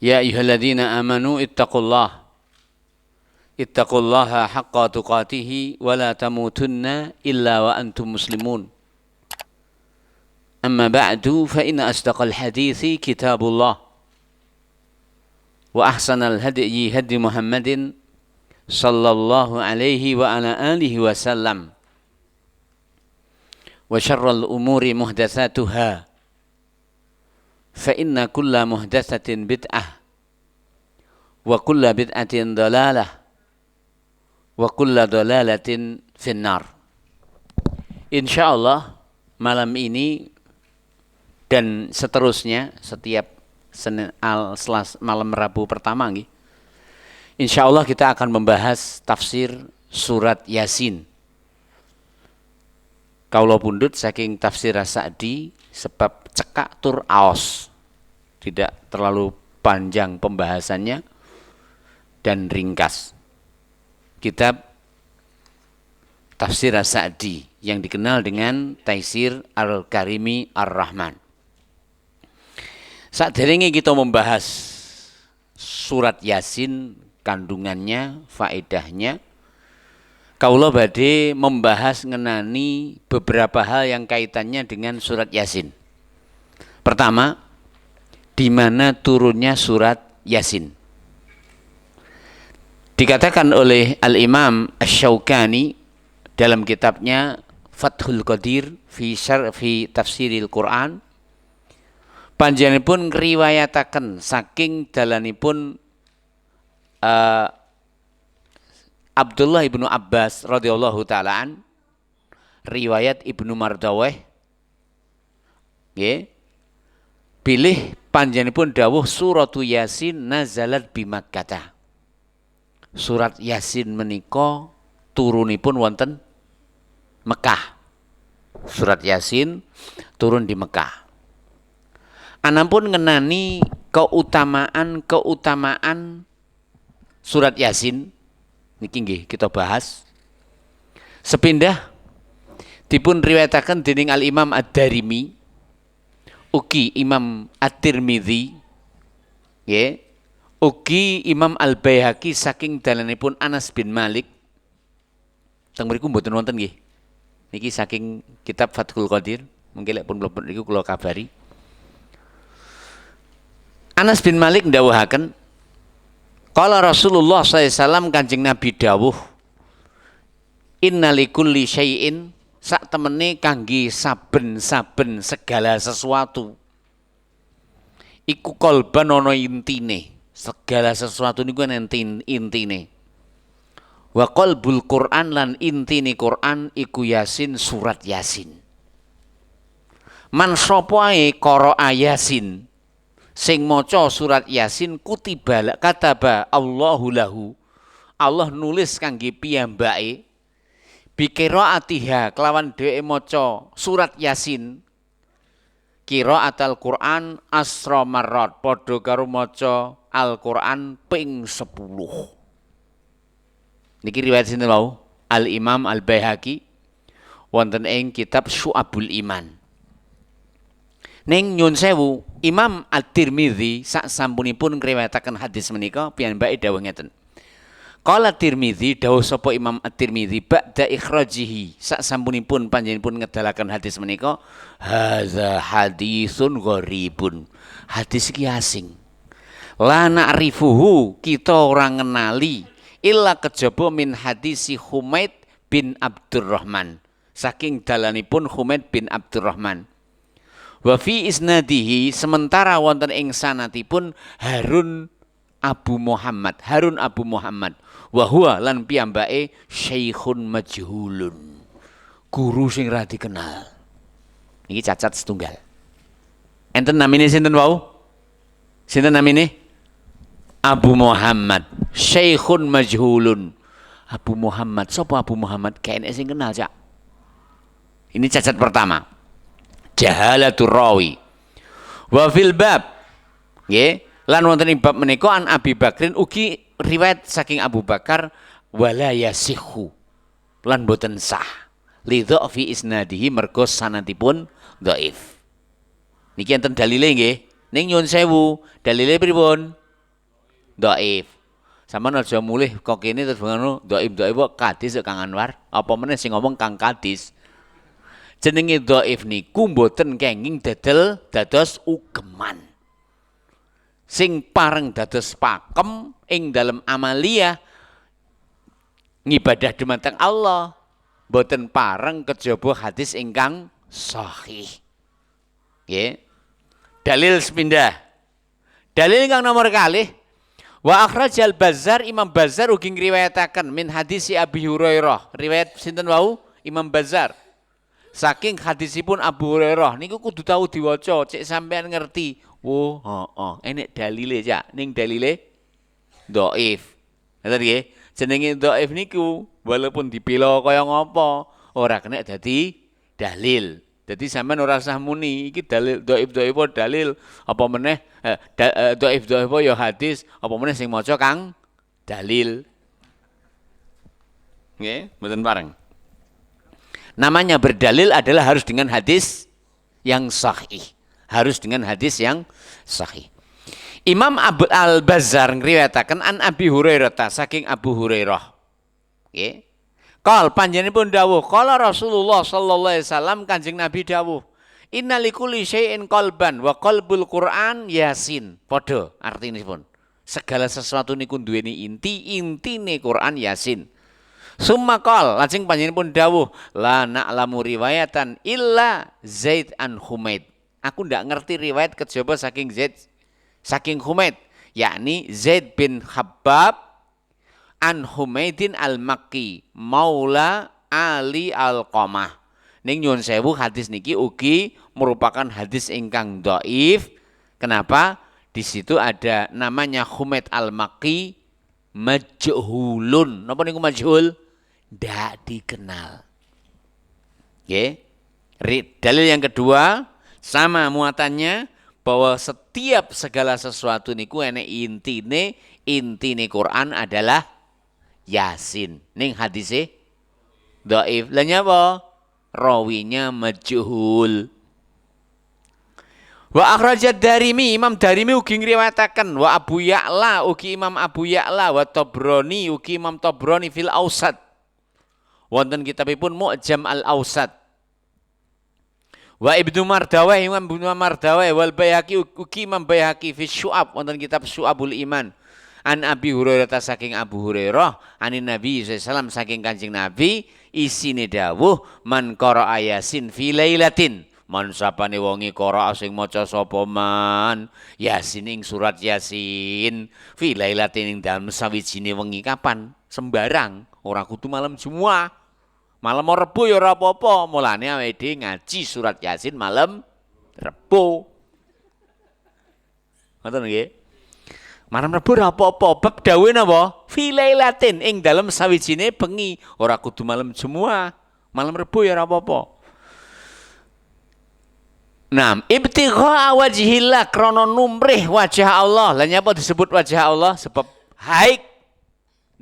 يا أيها الذين آمنوا اتقوا الله حق تقاته ولا تموتن إلا وأنتم مسلمون أما بعد فإن أصدق الحديث كتاب الله وأحسن الهدي هدي محمد صلى الله عليه وعلى آله وسلم وشر الأمور محدثاتها فإن كل محدثة بدعة وكل بدعة ضلالة وكل ضلالة في النار. Insyaallah malam ini dan seterusnya setiap malam Rabu pertama insyaallah kita akan membahas tafsir surat Yasin. Kaula pundhut saking tafsir As-Sa'di sebab cekak tur aos. Tidak terlalu panjang pembahasannya dan ringkas. Kitab Tafsir As-Sa'di yang dikenal dengan Taisir Al-Karimi Ar-Rahman. Saderenge kita membahas surat Yasin, kandungannya, faedahnya, kaula badhe membahas ngenani beberapa hal yang kaitannya dengan surat Yasin. Pertama, di mana turunnya surat Yasin. Dikatakan oleh Al-Imam Asy-Syaukani dalam kitabnya Fathul Qadir fi Tafsiril Quran, panjenenganipun ngriwayataken saking dalanipun Abdullah ibnu Abbas radhiyallahu taalaan, riwayat Ibnu Mardaweh, pilih panjenenganipun dawuh suratu Yasin nazalat bi Makkah. Surat Yasin menika turunipun wonten Mekah. Surat Yasin turun di Mekah. Anapun ngenani keutamaan surat Yasin niki nggih kita bahas. Sepindah dipun riwayataken dening Al-Imam Ad-Darimi, ugi Imam At-Tirmidzi, ugi Imam Al-Baihaqi saking dalanipun Anas bin Malik. Teng mriku mboten wonten nggih. Niki saking kitab Fathul Qadir, mungkin lek pun mlebet niku kula kabari. Anas bin Malik ndawuhaken, qala Rasulullah sallallahu alaihi wasallam, Kanjeng Nabi dawuh, innalikulli syai'in, sak temene kangge saben-saben segala sesuatu iku kolban ana intine. Segala sesuatu niku enten intine. Wa qalbul Qur'an, lan intine Qur'an iku Yasin, surat Yasin. Man sapa ae qara'a Yasin, sing maca surat Yasin, kutiba kataba Allahu lahu, Allah nulis kangge piyambake, bi qiraatiha, kelawan dhewe maca surat Yasin, qiraatul Qur'an asra marrat, padha karo maca Al-Qur'an ping 10. Niki riwayat sinten wau? Al-Imam Al-Baihaqi wonten ing kitab Syu'abul Iman. Ning nyun sewu, Imam At-Tirmidzi sak sampunipun ngriwayataken hadis menika piyambake dawuh ngeten. Qala Tirmidzi, dawuh sapa Imam At-Tirmidzi ba'da ikhrajihi, sak sampunipun panjenenganipun ngedalaken hadis menika, hadza hadisun gharibun. Hadis iki asing. La na'rifuhu, kita orang ngenali, illa kejaba min hadisi Humaid bin Abdurrahman, saking dalanipun Humaid bin Abdurrahman. Wa fi isnadihi, sementara wonten ing sanatipun Harun Abu Muhammad. Wa huwa, lan piyambake syaikhun majhulun, guru sing ra dikenal. Iki cacat setunggal. Enten namine sinten wau? Sinten namine? Abu Muhammad, syaikhun majhulun. Abu Muhammad, sapa Abu Muhammad? Kayaknya sing kenal, Cak. Ini cacat pertama. Jahalatur rawi. Wa fil bab, nggih, lan wonten ing bab menika an Abi Bakrin, ugi riwayat saking Abu Bakar, wala yasihu, lan boten sah. Lidha fi isnadihi, mergo sanadipun dhaif. Niki enten dalile nggih. Ning nyun sewu, dalile pripun? dhaif. Sampeyan aja mulih kok kene terus ngono dhaif kok hadis Kang Anwar. Apa meneh sing ngomong Kang Kadis. Jenenge dhaif niku mboten kenging dados ugeman. Sing pareng dados pakem ing dalam amalia ngibadah dumateng Allah. Mboten pareng kejaba hadis ingkang sahih. Nggih. Dalil sepindah. Dalil ingkang nomor kalih wa akhrajal Bazzar Imam Bazzar ugi ngriwayataken min hadis Abi Hurairah. Riwayat sinten wau? Imam Bazzar. Saking hadisipun Abu Hurairah niku kudu tau diwaca, cek sampean ngerti. Oh, enek dalile ya, ning dalile dhaif. Ngoten nggih. Jenenge dhaif niku walaupun dipila kaya ngapa, ora kena dadi dalil. Jadi sampean ora usah muni iki dalil dhaif dalil apa meneh dhaif ya hadis apa meneh sing maca Kang dalil. Nggih, mboten pareng. Namanya berdalil adalah harus dengan hadis yang sahih. Harus dengan hadis yang sahih. Imam Abu Al-Bazzar ngriwayataken an Abi Hurairah saking Abu Hurairah. Nggih. Qal panjenenganipun dawuh, qala Rasulullah sallallahu alaihi wasallam Kanjeng Nabi dawuh, "Inna likulli syai'in qalban wa qalbul Qur'an Yasin." Padha artinipun. Segala sesuatu niku duweni inti, intine Quran Yasin. Summa qal, lajeng panjenenganipun dawuh, "La na'lamu riwayatan illa Zaid an Humaid." Aku ndak ngerti riwayat kejaba saking Zaid saking Humaid, yakni Zaid bin Habbab an Humaidin al-Makki maula Ali al-Qamah. Ning nyuwun sewu hadis niki ugi merupakan hadis ingkang dhaif. Kenapa? Di situ ada namanya Humaid al-Makki majhulun. Napa niku majhul? Ndak dikenal. Nggih. Dalil yang kedua sama muatannya bahwa setiap segala sesuatu niku enek intine Quran adalah Yasin. Ning hadise dhaif. Lah nyapa? Rawinya majhul. Wa akhrajat Darimi, Imam Darimi ugi ngriwayataken wa Abu Ya'la ugi Imam Abu Ya'la wa Tabrani ugi Imam Tabrani fil Ausat. Wonten kitabipun Mu'jam al-Ausat. Wa Ibnu Mardawah Imam Ibnu Mardawah wal Baihaqi ugi Imam Baihaqi fi Syu'ab wonten kitab Syu'abul Iman. An Abi Hurairah saking Abu Hurairah anin Nabi sallallahu saking Kanjeng Nabi isine dawuh man qara'a Yasin fi lailatin man sapane wonge qara'a sing maca sapa man Yasin ing surat Yasin fi lailatin ing dalem sawijine wengi kapan sembarang ora kudu malam Jumat malam Rebo ya ora apa-apa mulane awake dhewe ngaji surat Yasin malam Rebo ngoten nggih. Malam Rebo ora apa-apa, bab dawuhe napa? Fi lailatin ing dalem sawijine bengi, ora kudu malam Jumat. Malam Rebo ya ora apa-apa. Naam, ibtigha wajhillah krana numrih wajah Allah. Lah nyapa disebut wajah Allah? Sebab haik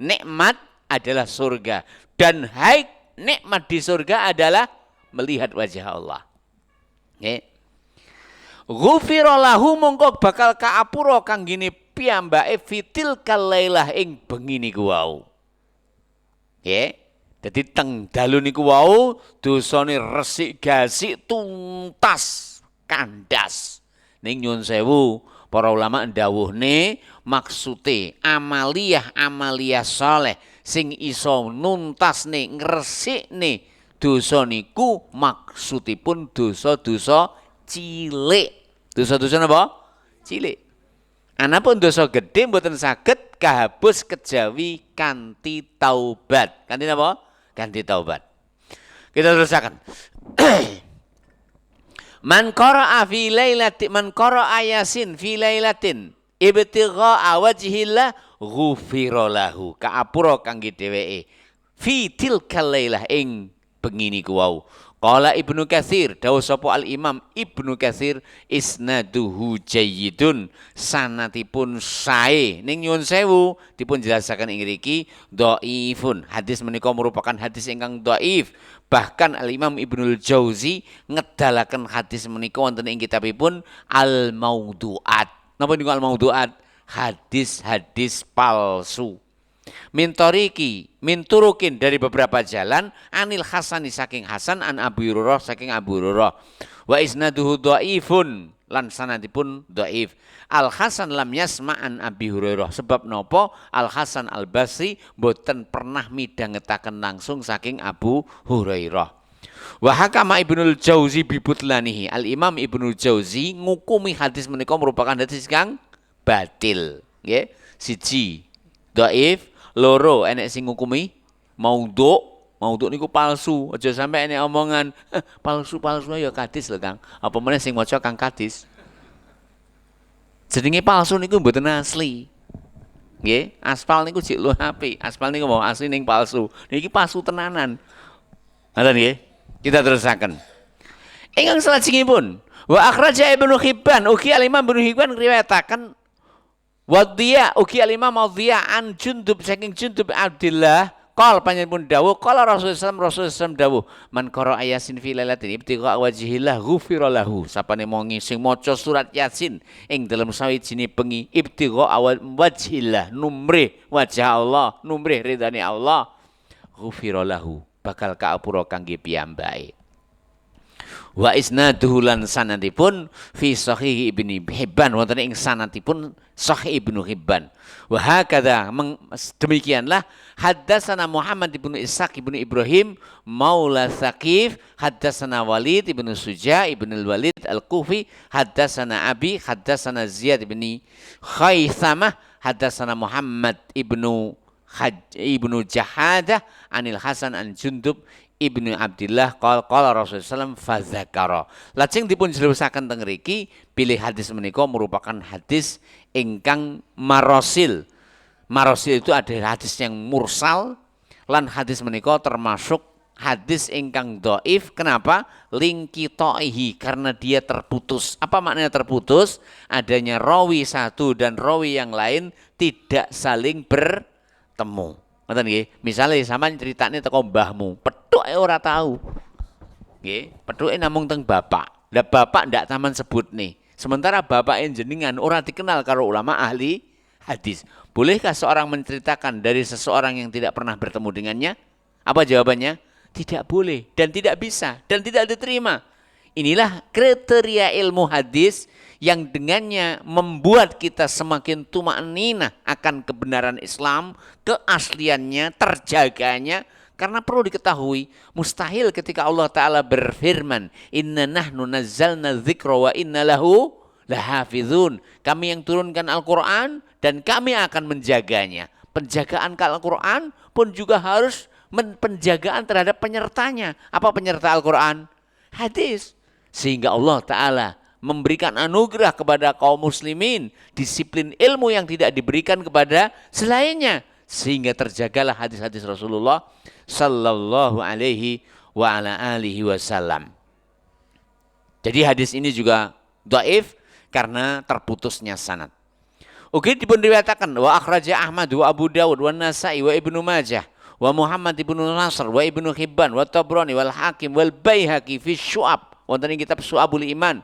nikmat adalah surga dan haik nikmat di surga adalah melihat wajah Allah. Nggih. Ghufira lahu mongko bakal kaapura kanggene piyambake fitil kalailah ing bengi niku wau. Nggih. Dadi teng dalu niku wau dosane resik gasik tuntas kandas. Ning nyuwun sewu para ulama ndawuhne maksude amaliyah saleh sing iso nuntasne ngresikne dosa niku maksudipun dosa-dosa cilik. Dosa-dosa napa? Cilik. Anapun dosa gede mboten saged kahabus kejawi kanthi taubat. Kanthi napa? Kanthi taubat. Kita terusaken. Man qara'a fi lailatin man qara'a Yasin fi lailatin ibtigha'a wajhillah ghufira lahu. Kaapura kangge dheweke fi tilkal lailah ing bengi niku wau. Qala Ibnu Katsir dawuh sapa Al Imam Ibnu Katsir isnaduhu jayyidun sanatipun sae ning nyuwun sewu dipun jelasaken ing mriki dhaifun hadis menika merupakan hadis ingkang dhaif bahkan Al Imam Ibnul Jauzi ngedalaken hadis menika wonten ing kitabipun Al Mauduat. Napa niku Al Mauduat? hadis-hadis palsu. Minturukin dari beberapa jalan anil Hasani saking Hasan an Abu Hurairah saking Abu Hurairah wa isnaduhu dhaifun lan sanadipun dhaif. Al Hasan lam yasma an Abi Hurairah sebab nopo Al Hasan Al Basri boten pernah midhangetaken langsung saking Abu Hurairah. Wa hakama Ibnul Jauzi bibutlanihi. Al Imam Ibnul Jauzi ngukumi hadis menika merupakan hadis kang batil, nggih. Siji dhaif, loro enek sing ngukumi maudhu. Maudhu niku palsu. Aja sampai enek omongan palsu-palsu ya hadis lho Kang. Apa meneh sing maca Kang hadis. Jenenge palsu niku mboten asli. Nggih, aspal niku jek luwih apik. Aspal niku mau asli ning palsu. Niki palsu tenanan. Ngoten nggih. Kita terusaken. Ingkang salajengipun wa akhraja Ibnu Hibban ugi al-Imam Ibnu Hibban ngriwayataken wa Dhiya ugi al-Imam Dhiya an Jundub saking Jundub Abdillah qol panjenengan dawuh qala Rasulullah sallallahu dawuh man qara ayasin fi lailatin ibtigha wajhillah ghufira lahu sapane mongi sing maca surat Yasin ing dalem sawijine bengi ibtigha wajhillah numrih wajah Allah numrih ridane Allah ghufira lahu bakal kaapura kangge piyambake. Wa isnaduhu lan sanadipun fi sahih Ibnu Hibban wonten ing sanadipun sahih Ibnu Hibban. Wa hakadha demikianlah haddatsana Muhammad ibnu Ishaq ibnu Ibrahim maula Tsaqif haddatsana Walid ibnu Suja ibnu Walid al-Kufi haddatsana Abi haddatsana Ziyad ibni Khaitsamah haddatsana Muhammad ibnu Jahadah anil Hasan an Jundub Ibnu Abdillah qala Rasulullah sallallahu fadzakara. Lajeng dipun jelusaken teng mriki pilih hadis menika merupakan hadis ingkang marosil. Marosil itu adalah hadis yang mursal lan hadis menika termasuk hadis ingkang dhaif. Kenapa? Lingkitoihi karena dia terputus. Apa maknanya terputus? Adanya rawi satu dan rawi yang lain tidak saling bertemu. Ngoten nggih. Misale sampean critane teko mbahmu, petuk ora tahu. Nggih, petuke namung teng bapak. Lah bapak ndak taman sebut nih. Sementara bapak jenengan ora dikenal karo ulama ahli hadis. Bolehkah seorang menceritakan dari seseorang yang tidak pernah bertemu dengannya? Apa jawabannya? Tidak boleh dan tidak bisa dan tidak diterima. Inilah kriteria ilmu hadis yang dengannya membuat kita semakin tuma'ninah akan kebenaran Islam, keasliannya, terjaganya. Karena perlu diketahui, mustahil ketika Allah Ta'ala berfirman, Inna nahnu nazzalna dzikra wa inna lahu lahafizun. Kami yang turunkan Al-Quran dan kami akan menjaganya. Penjagaan ke Al-Quran pun juga harus penjagaan terhadap penyertanya. Apa penyerta Al-Quran? Hadis. Sehingga Allah Ta'ala memberikan anugerah kepada kaum muslimin disiplin ilmu yang tidak diberikan kepada selainnya. Sehingga terjagalah hadis-hadis Rasulullah sallallahu alaihi wa ala alihi wasallam. Jadi hadis ini juga dhaif karena terputusnya sanad. Oke, dipun riwayataken wa akhraja Ahmad wa Abu Dawud wa Nasa'i wa Ibnu Majah wa Muhammad ibnu Nasr wa Ibnu Hibban wa Tabrani wal Hakim wal Baihaqi fi Syu'ab wonten ing kitab Syu'abul Iman.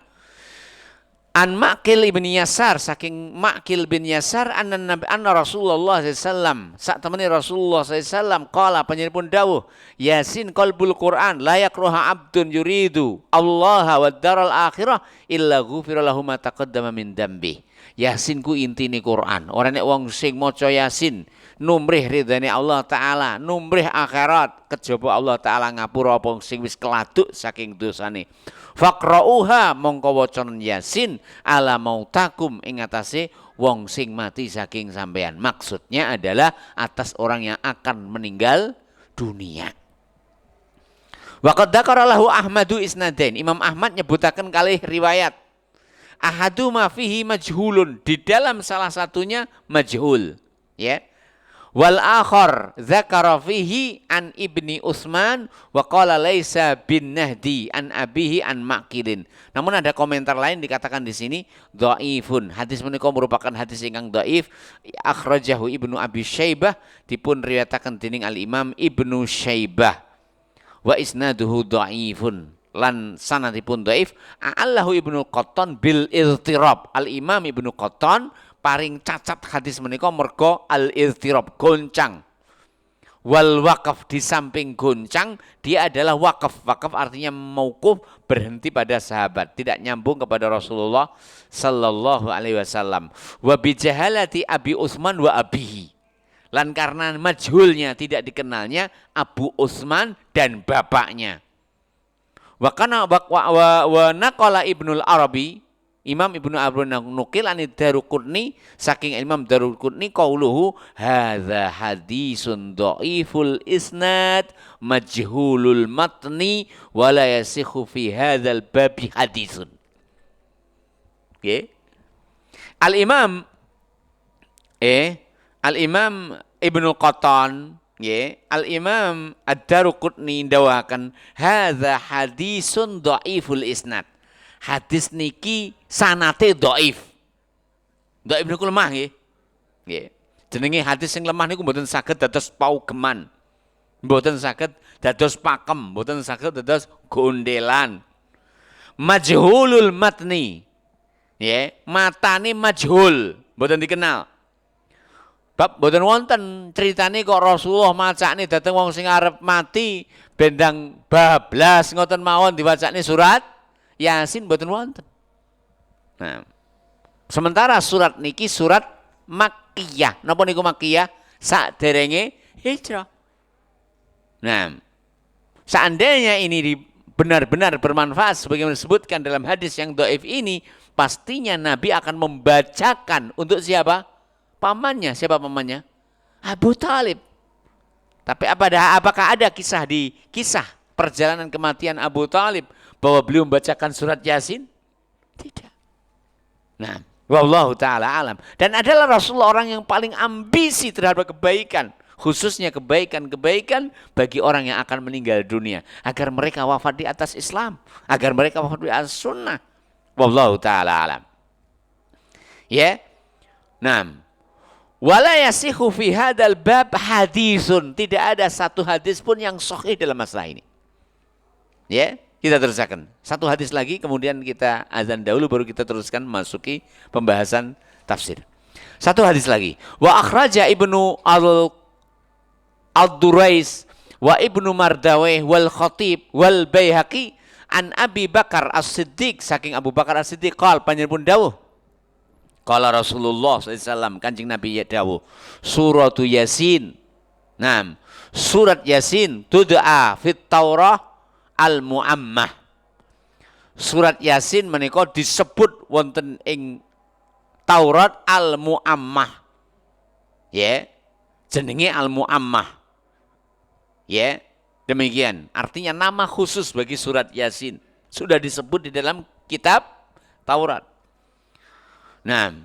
An Ma'qil ibn Yasar saking Ma'qil bin Yasar anna Rasulullah sallallahu sak temene Rasulullah sallallahu qala panjenengan dawuh Yasin qalbul Quran la yaqraha abdun yuridu Allah wa daral akhirah illa ghufira lahu ma taqaddama min dambi. Yasin ku intine Quran. Ora nek wong sing maca Yasin numrih ridane Allah Ta'ala, numrih akhirat, kejaba Allah Ta'ala ngapura apa sing wis keladuk saking dosane. Faqra'uha mongko wacanen Yasin ala mautakum ing atase wong sing mati saking sampean. Maksudnya adalah atas orang yang akan meninggal dunia. Wa qad dzakara lahu Ahmadu isnadain. Imam Ahmad nyebutaken kalih riwayat. Ahaduma fihi majhulun, di dalam salah satunya majhul, ya. Wal akhar dzakara fihi an Ibni Utsman wa qala laisa bin Nahdi an abihi an Ma'qilin. Namun ada komentar lain dikatakan di sini dhaifun. Hadis menika merupakan hadis ingkang dhaif. Akhrajahu Ibnu Abi Syaibah dipun riwayataken dening Al Imam Ibnu Syaibah. Wa isnaduhu dhaifun. Lan sanadipun dhaif. Allahu Ibnu Qattan bil iltirab. Al Imam Ibnu Qattan paring cacat hadis menika mergo al-idhtirab goncang. Wal waqaf di samping goncang dia adalah wakaf. Wakaf artinya mauquf, berhenti pada sahabat, tidak nyambung kepada Rasulullah sallallahu alaihi wasallam. Wa bi jahalati Abi Utsman wa abihi. Lan karena majhulnya, tidak dikenalnya Abu Utsman dan bapaknya. Wa kana wa naqala Ibnul Arabi, Imam Ibnu Arabi nukil an Daruqutni saking Imam Daruqutni qauluhu hadza hadisun dhaiful isnad majhulul matni wa la yasikhu fi hadzal babi hadisun. Okay. Al-Imam Ibnu Qattan, Al-Imam Ad-Daruqutni ndawakan hadza hadisun dhaiful isnad. Hadis niki sanate dhaif. Dhaif niku lemah nggih. Nggih. Jenenge hadis sing lemah niku mboten saged dados paugeman. Mboten saged dados pakem, mboten saged dados gondelan. Majhulul matni. Nggih, matane majhul, mboten dikenal. Bab mboten wonten critane kok Rasulullah macane dhateng wong sing arep mati bendang bablas ngoten mawon diwacane surat Yasin mboten wonten. Nah, sementara surat niki surat Makkiyah. Napa niku Makkiyah? Saderenge hijrah. Nah, seandainya ini benar-benar bermanfaat sebagaimana disebutkan dalam hadis yang dhaif ini, pastinya Nabi akan membacakan untuk siapa? Pamannya. Siapa pamannya? Abu Thalib. Tapi apakah ada kisah perjalanan kematian Abu Thalib bahwa beliau membacakan surat Yasin? Tidak. Nah, wallahu taala alam. Dan adalah Rasulullah orang yang paling ambisi terhadap kebaikan, khususnya kebaikan-kebaikan bagi orang yang akan meninggal dunia, agar mereka wafat di atas Islam, agar mereka wafat di atas sunnah. Wallahu taala alam. Ya. Nah, wala yasihu fi hadzal bab hadisun. Tidak ada satu hadis pun yang sahih dalam masalah ini. Ya. Kita teruskan. Satu hadis lagi, kemudian kita azan dahulu, baru kita teruskan masuki pembahasan tafsir. Satu hadis lagi. Wa akhraja Ibnu Al-Durais wa Ibnu Mardaweh wal Khatib wal Baihaqi an Abi Bakar As-Siddiq, saking Abu Bakar As-Siddiq qol panjenengan dawuh. Qala Rasulullah sallallahu alaihi wasallam, Kanjeng Nabi dawuh, suratu Yasin. Nah, surat Yasin tud'a fit Taurah Al-Mu'ammah. Surat Yasin menika disebut wonten ing Taurat Al-Mu'ammah. Ya. Jenenge Al-Mu'ammah. Ya. Demikian. Artinya nama khusus bagi surat Yasin. Sudah disebut di dalam kitab Taurat. Nah,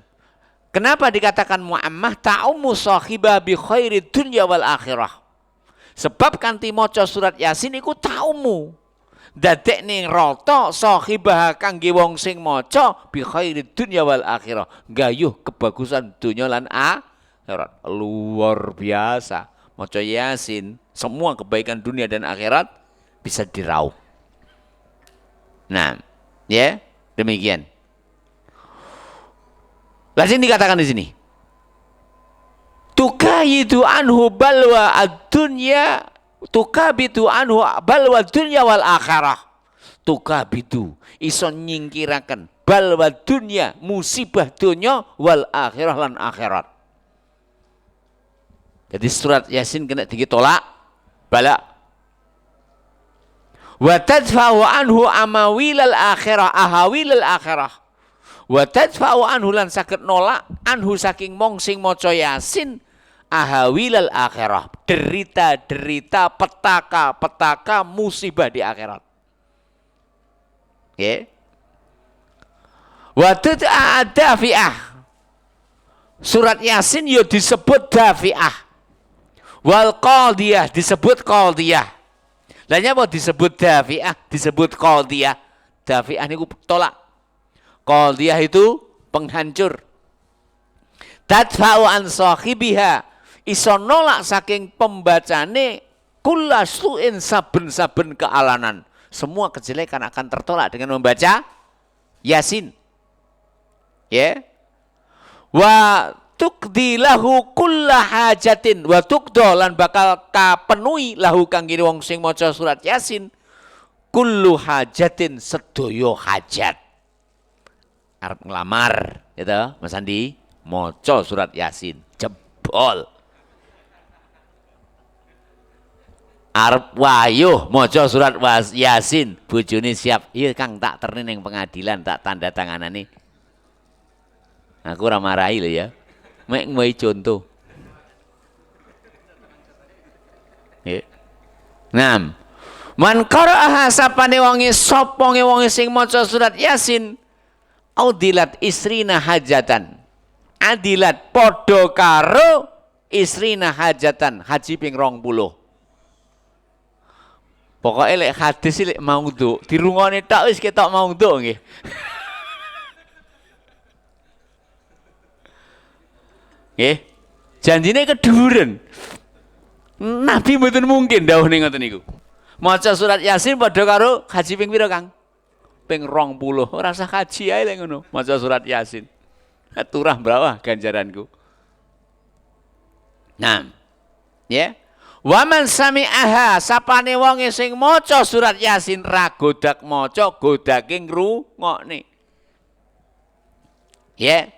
kenapa dikatakan Mu'ammah? Ta'ummu sahibah bi khairid dunya wal akhirah. Sebab kanthi maca surat Yasin iku ta'ummu, dadekne rata sahibah kangge wong sing maca bi khairid dunya wal akhirah, gayuh kebagusan dunya lan akhirat. Luar biasa. Maca Yasin, semua kebaikan dunia dan akhirat bisa diraup. Nah, ya, demikian. Lazim dikatakan di sini. Tukayidu anhu balwa ad-dunya, tukabitu anhu balwa dunya wal akhirah. Tukabitu iso nyingkiraken balwa dunya, musibah dunya, wal akhirah lan akhirat. Jadi surat Yasin kena ditolak bala. Wa tadfa'u anhu amawil al akhirah, ahawil al akhirah. Wa tadfa'u anhu lan saged nolak anhu saking mong sing maca Yasin ahawilal akhirah, derita-derita, petaka-petaka musibah di akhirat. Oke. Wa tud'a dafi'ah. Surat Yasin yo disebut dafi'ah. Wal qadiyah disebut qadiyah. Lah nyapa disebut dafi'ah, disebut qadiyah. Dafi'ah niku tolak. Qadiyah itu penghancur. Tadfa'u an sahibiha, iso nolak saking pembacane kullasuin, saben-saben kealanan. Semua kejelekan akan tertolak dengan membaca Yasin. Ya. Wa tukdi lahu kulla hajatin wa tukdo lan bakal kapenuhi lahu kang kiri wong sing maca surat Yasin kullu hajatin sedaya hajat. Arep nglamar gitu Mas Andi maca surat Yasin jebol. Arep wayuh maca surat Yasin bojone siap. Iya Kang tak terni ning pengadilan tak tanda tanganane. Aku ora marahi lho ya. Mek ngwehi contoh. Nggih. Naam. Man qara'aha sapane wonge sapa wonge sing maca surat Yasin audilat isrina hajatan. Adilat padha karo isrina hajatan haji ping 20. Pokoknya lek hadis lek maudhu, dirungokne tok wis ketok maudhu nggih. Nggih. Janjine keduren. Nabi mboten mungkin dawuh ning ngoten niku. Maca surat Yasin padha karo haji ping pira, Kang? Ping 20. Ora usah haji ae lek ngono, maca surat Yasin. Turah bawah ganjaranku. Nah. Ya. Waman sami'aha sapane wonge sing maca surat Yasin ra godak maca godake ngrungokne. Ya.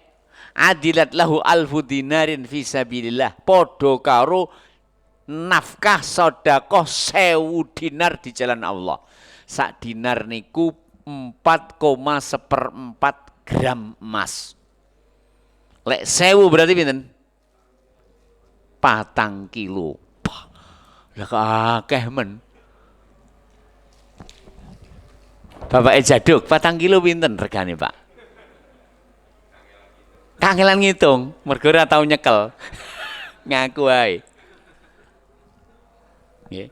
Adilat lahu alfu dinarin fi sabilillah padha karo nafkah sedekah 1000 dinar di jalan Allah. Sak dinar niku 4,1 gram emas. Lek 1000 berarti pinten? 4 kilo. Lah akeh men. Bapak Jaduk, 4 kilo pinten regane, Pak? Kangelan ngitung, mergo ora tau nyekel. Ngaku ae. Nggih.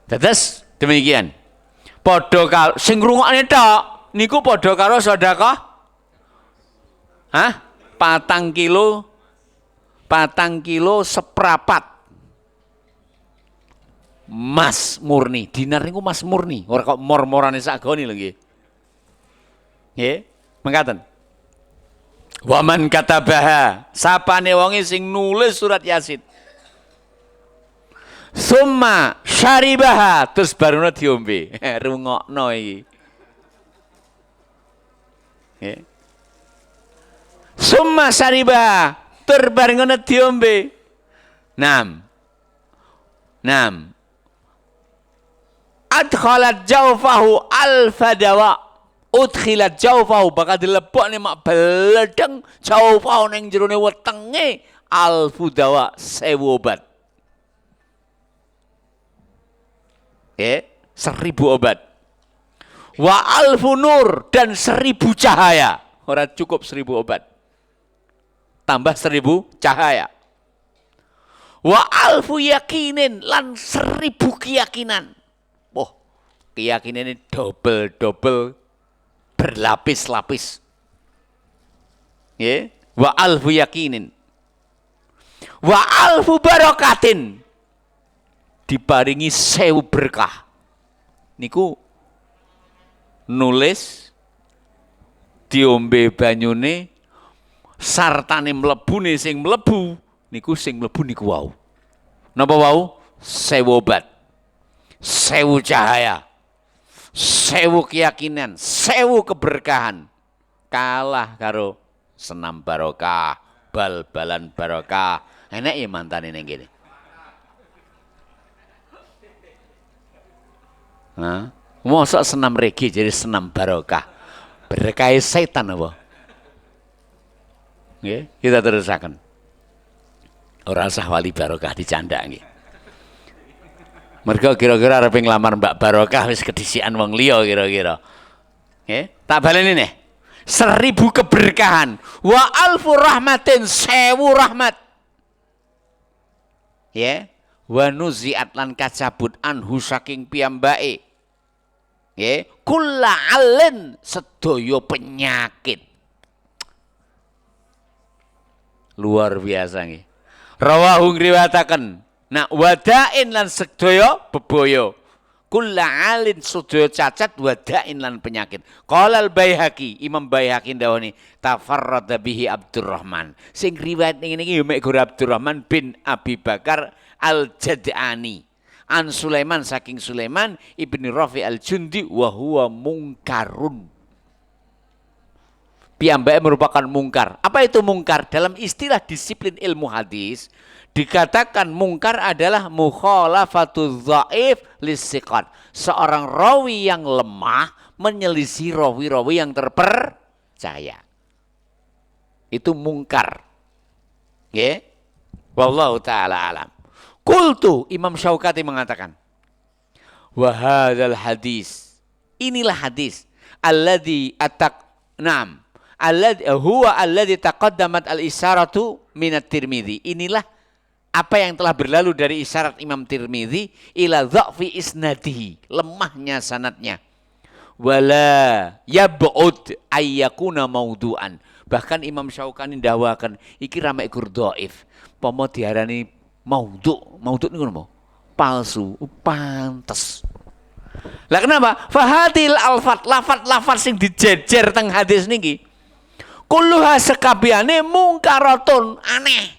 Dados demikian. Padha karo sing ngrungokne tok niku padha karo sedekah. Hah? 4 kilo seprapat. Mas murni, dinar niku mas murni, ora kok mor-morane sakgone lho nggih. Nggih, mengkaten. Waman katabaha, sapane wonge sing nulis surat Yasin. Summa syaribaha, terus baruno diombe. Rungokno iki. Nggih. Summa syaribaha, tur baruno diombe. 6. Adkhalat jawfahu al-fadawa. Udkhilat jawfahu bakal dilebokne mak bledeng jawfahu ning jerone wetenge al-fudawa 1000 obat. 1000 obat. Wa alfu nur dan 1000 cahaya. Ora cukup 1000 obat. Tambah 1000 cahaya. Wa alfu yakinin lan 1000 keyakinan. Keyakinan ini double berlapis-lapis. Ya, wa alfu yakinin. Wa alfu barokatin. Diparingi 1000 berkah. Niku nulis diombe banyune sartane mlebune sing mlebu niku wau. Napa wau? 1000 obat. 1000 cahaya. 1000 keyakinan, 1000 keberkahan. Kalah karo senam barokah, bal-balan barokah. Enak ya mantane ning kene. Hah? Mosok senam regi jadi senam barokah. Berkah setan apa? Nggih, kita terusaken. Ora usah wali barokah dicandak nggih. Mergo kira-kira arep nglamar Mbak Barokah wis kedisikan wong liya kira-kira. Nggih, tak baleni nih. 1000 keberkahan, wa alfu rahmatin 1000 rahmat. Ya, wa nuziat lan kacabut anhu saking piyambake. Ya, kulla alin sedaya penyakit. Luar biasa nggih. Rawahu ngriwayataken nak wadain lan sedaya bebaya kulla alin sedaya cacat wa da'in lan penyakit. Qala al-Baihaqi, Imam Baihaqi ndawani tafarrada bihi Abdurrahman. Sing riwayat ngene iki ya mek Abdurrahman bin Abi Bakar Al-Jad'ani. An Sulaiman saking Sulaiman ibni Rafi al-Jundi wa huwa mungkarun. Piyambake merupakan mungkar. Apa itu mungkar? Dalam istilah disiplin ilmu hadis dikatakan mungkar adalah mukhalafatu dhaif lissiqat. Seorang rawi yang lemah menyelisih rawi-rawi yang terpercaya. Itu mungkar. Ya. Wallahu taala alam. Qultu, Imam Syaukati mengatakan, wa hadzal hadis. Inilah hadis alladzi na'am. Alladzi taqaddamat al-isharatu minat Tirmidzi. Inilah apa yang telah berlalu dari isyarat Imam Tirmidzi ila dha'fi isnadihi, lemahnya sanadnya. Wala yab'ud ayyakuna maudu'an. Bahkan Imam Syaukani ndawakan iki ramek gur dhaif. Pomo diarani maudhu. Maudhu niku napa? Palsu, pantes. Lah kenapa? Fahadil alfat, lafat-lafat sing dijejer teng hadis niki kulluha sekabehane mungkaratun, aneh.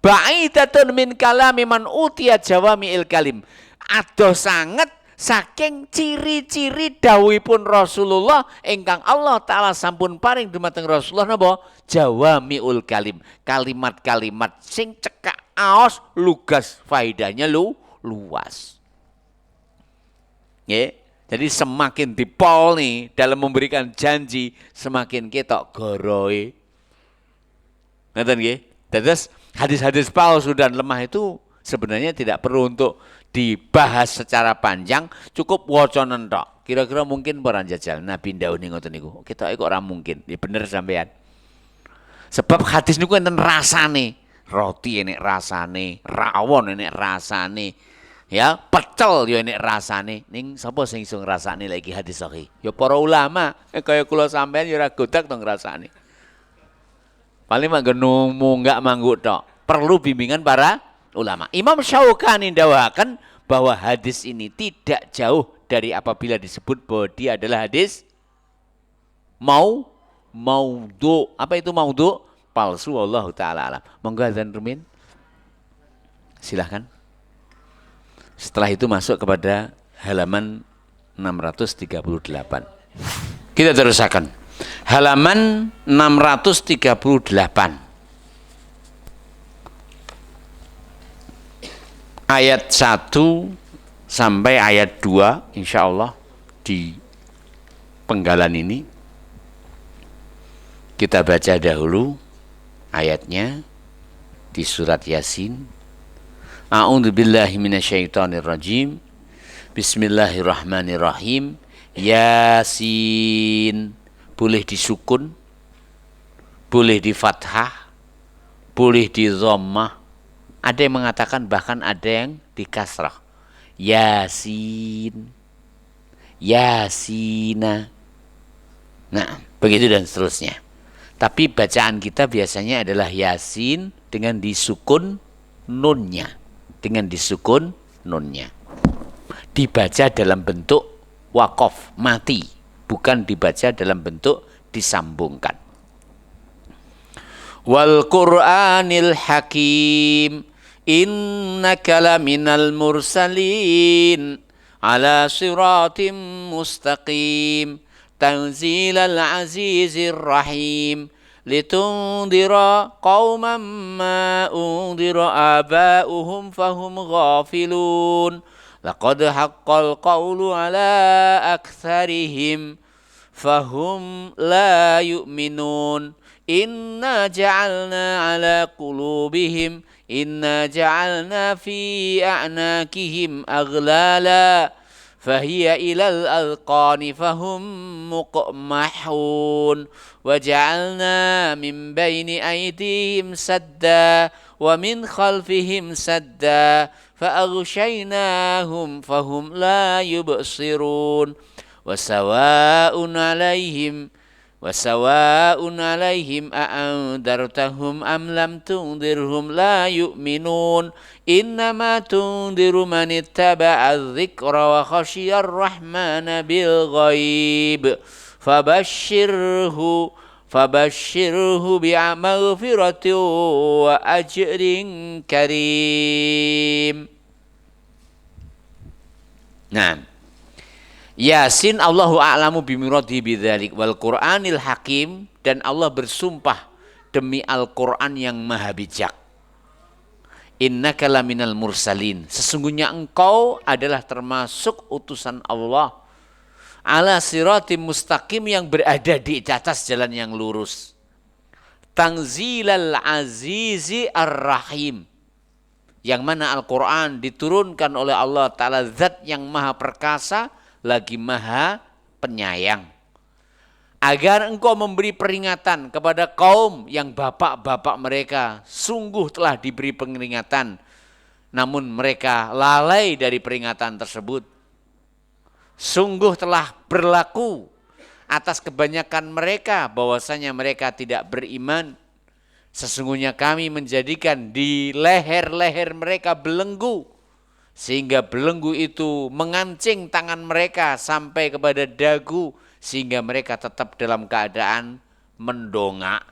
Ba'idatun min kalami man utiya jawami'il kalim. Adoh sanget saking ciri-ciri dawuhipun Rasulullah ingkang Allah taala sampun paring dumateng Rasulullah napa? Jawami'ul kalim. Kalimat-kalimat sing cekak aos, lugas, faedahnya luas. Ya. Jadi semakin dipol nih dalam memberikan janji, semakin ketok goroe. Ngerti nggih? Terus hadis-hadis palsu dan lemah itu sebenarnya tidak perlu untuk dibahas secara panjang, cukup waconen tok. Kira-kira mungkin barang jajal Nabi ndawuhi ngoten niku. Ketok kok ora mungkin. Ya bener sampean. Sebab hadis niku enten rasane. Roti enek rasane, rawon enek rasane. Ya, pecel yo enek rasane. Ning sapa sing iso ngrasakne lagi hadis sahih? Ya para ulama, kaya kula sampean ya ora godak to ngrasakne. Paling manggo munggak manggo tok. Perlu bimbingan para ulama. Imam Syaukani ndawakan bahwa hadis ini tidak jauh dari apabila disebut bahwa dia adalah hadis maudhu. Apa itu maudhu? Palsu, wallahu taala alam. Monggo azan rumin. Silahkan. Setelah itu masuk kepada halaman 638. Kita terusakan. Halaman 638. Ayat 1 sampai ayat 2 insya Allah di penggalan ini. Kita baca dahulu ayatnya di surat Yasin. A'udzu billahi minasyaitonir rajim. Bismillahirrahmanirrahim. Yasin. Boleh disukun, boleh di fathah, boleh di dhammah. Ada yang mengatakan bahkan ada yang di kasrah. Yasin. Yasina. Nah, begitu dan seterusnya. Tapi bacaan kita biasanya adalah Yasin dengan disukun nunnya. Dengan disukun nunnya. Dibaca dalam bentuk waqaf, mati. Bukan dibaca dalam bentuk disambungkan. Wal Qur'anil Hakim. Innaka laminal mursalin. Ala siratim mustaqim. Tanzilal azizir rahim. Litundira qauman ma undira aba'uhum fahum ghafilun. Laqad haqqal qawlu ala aktsarihim fahum la yu'minun. Inna ja'alna ala qulubihim inna ja'alna fi a'nakihim aghlala فهي إلى الأذقان فهم مقمحون وجعلنا من بين أيديهم سدا ومن خلفهم سدا فأغشيناهم فهم لا يبصرون وسواء عليهم وسواء عليهم أأنذرتهم أم لم تنذرهم لا يؤمنون إنما تنذر من اتبع الذكر وخشي الرحمن بالغيب فبشره بمغفرة وأجر كريم. Nah, Yasin Allahu a'lamu bimuradihi bidzalik wal Qur'anil Hakim, dan Allah bersumpah demi Al-Qur'an yang maha bijak. Innaka laminal mursalin, sesungguhnya engkau adalah termasuk utusan Allah, ala siratim mustaqim, yang berada di atas jalan yang lurus. Tanzilal azizi ar-rahim, yang mana Al-Quran diturunkan oleh Allah Ta'ala, zat yang maha perkasa lagi maha penyayang, agar engkau memberi peringatan kepada kaum yang bapak-bapak mereka sungguh telah diberi peringatan, namun mereka lalai dari peringatan tersebut. Sungguh telah berlaku atas kebanyakan mereka bahwasanya mereka tidak beriman. Sesungguhnya kami menjadikan di leher-leher mereka belenggu, sehingga belenggu itu mengancing tangan mereka sampai kepada dagu, sehingga mereka tetap dalam keadaan mendongak.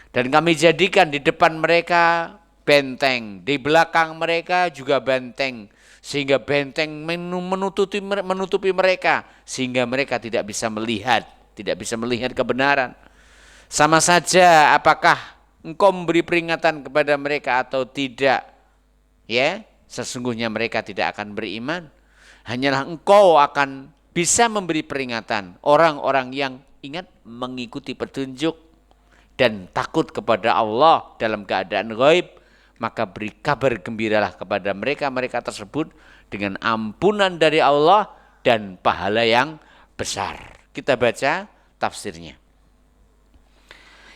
Dan kami jadikan di depan mereka benteng, di belakang mereka juga benteng, sehingga benteng menutupi mereka, sehingga mereka tidak bisa melihat kebenaran. Sama saja apakah engkau memberi peringatan kepada mereka atau tidak, ya, sesungguhnya mereka tidak akan beriman. Hanyalah engkau akan bisa memberi peringatan orang-orang yang ingat mengikuti petunjuk dan takut kepada Allah dalam keadaan ghaib, maka beri kabar gembiralah kepada mereka tersebut dengan ampunan dari Allah dan pahala yang besar. Kita baca tafsirnya.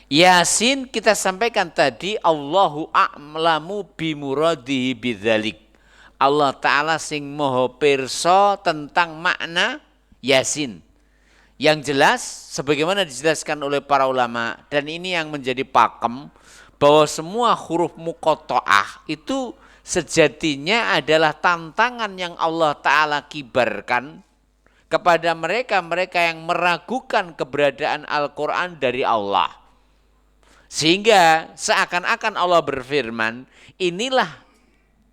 Yasin kita sampaikan tadi, Allahu a'lamu bimuradihi bidzalik. Allah Ta'ala sing moho pirsa tentang makna Yasin. Yang jelas sebagaimana dijelaskan oleh para ulama, dan ini yang menjadi pakem, bahwa semua huruf muqatta'ah itu sejatinya adalah tantangan yang Allah Ta'ala kibarkan kepada mereka yang meragukan keberadaan Al-Quran dari Allah. Sehingga seakan-akan Allah berfirman, inilah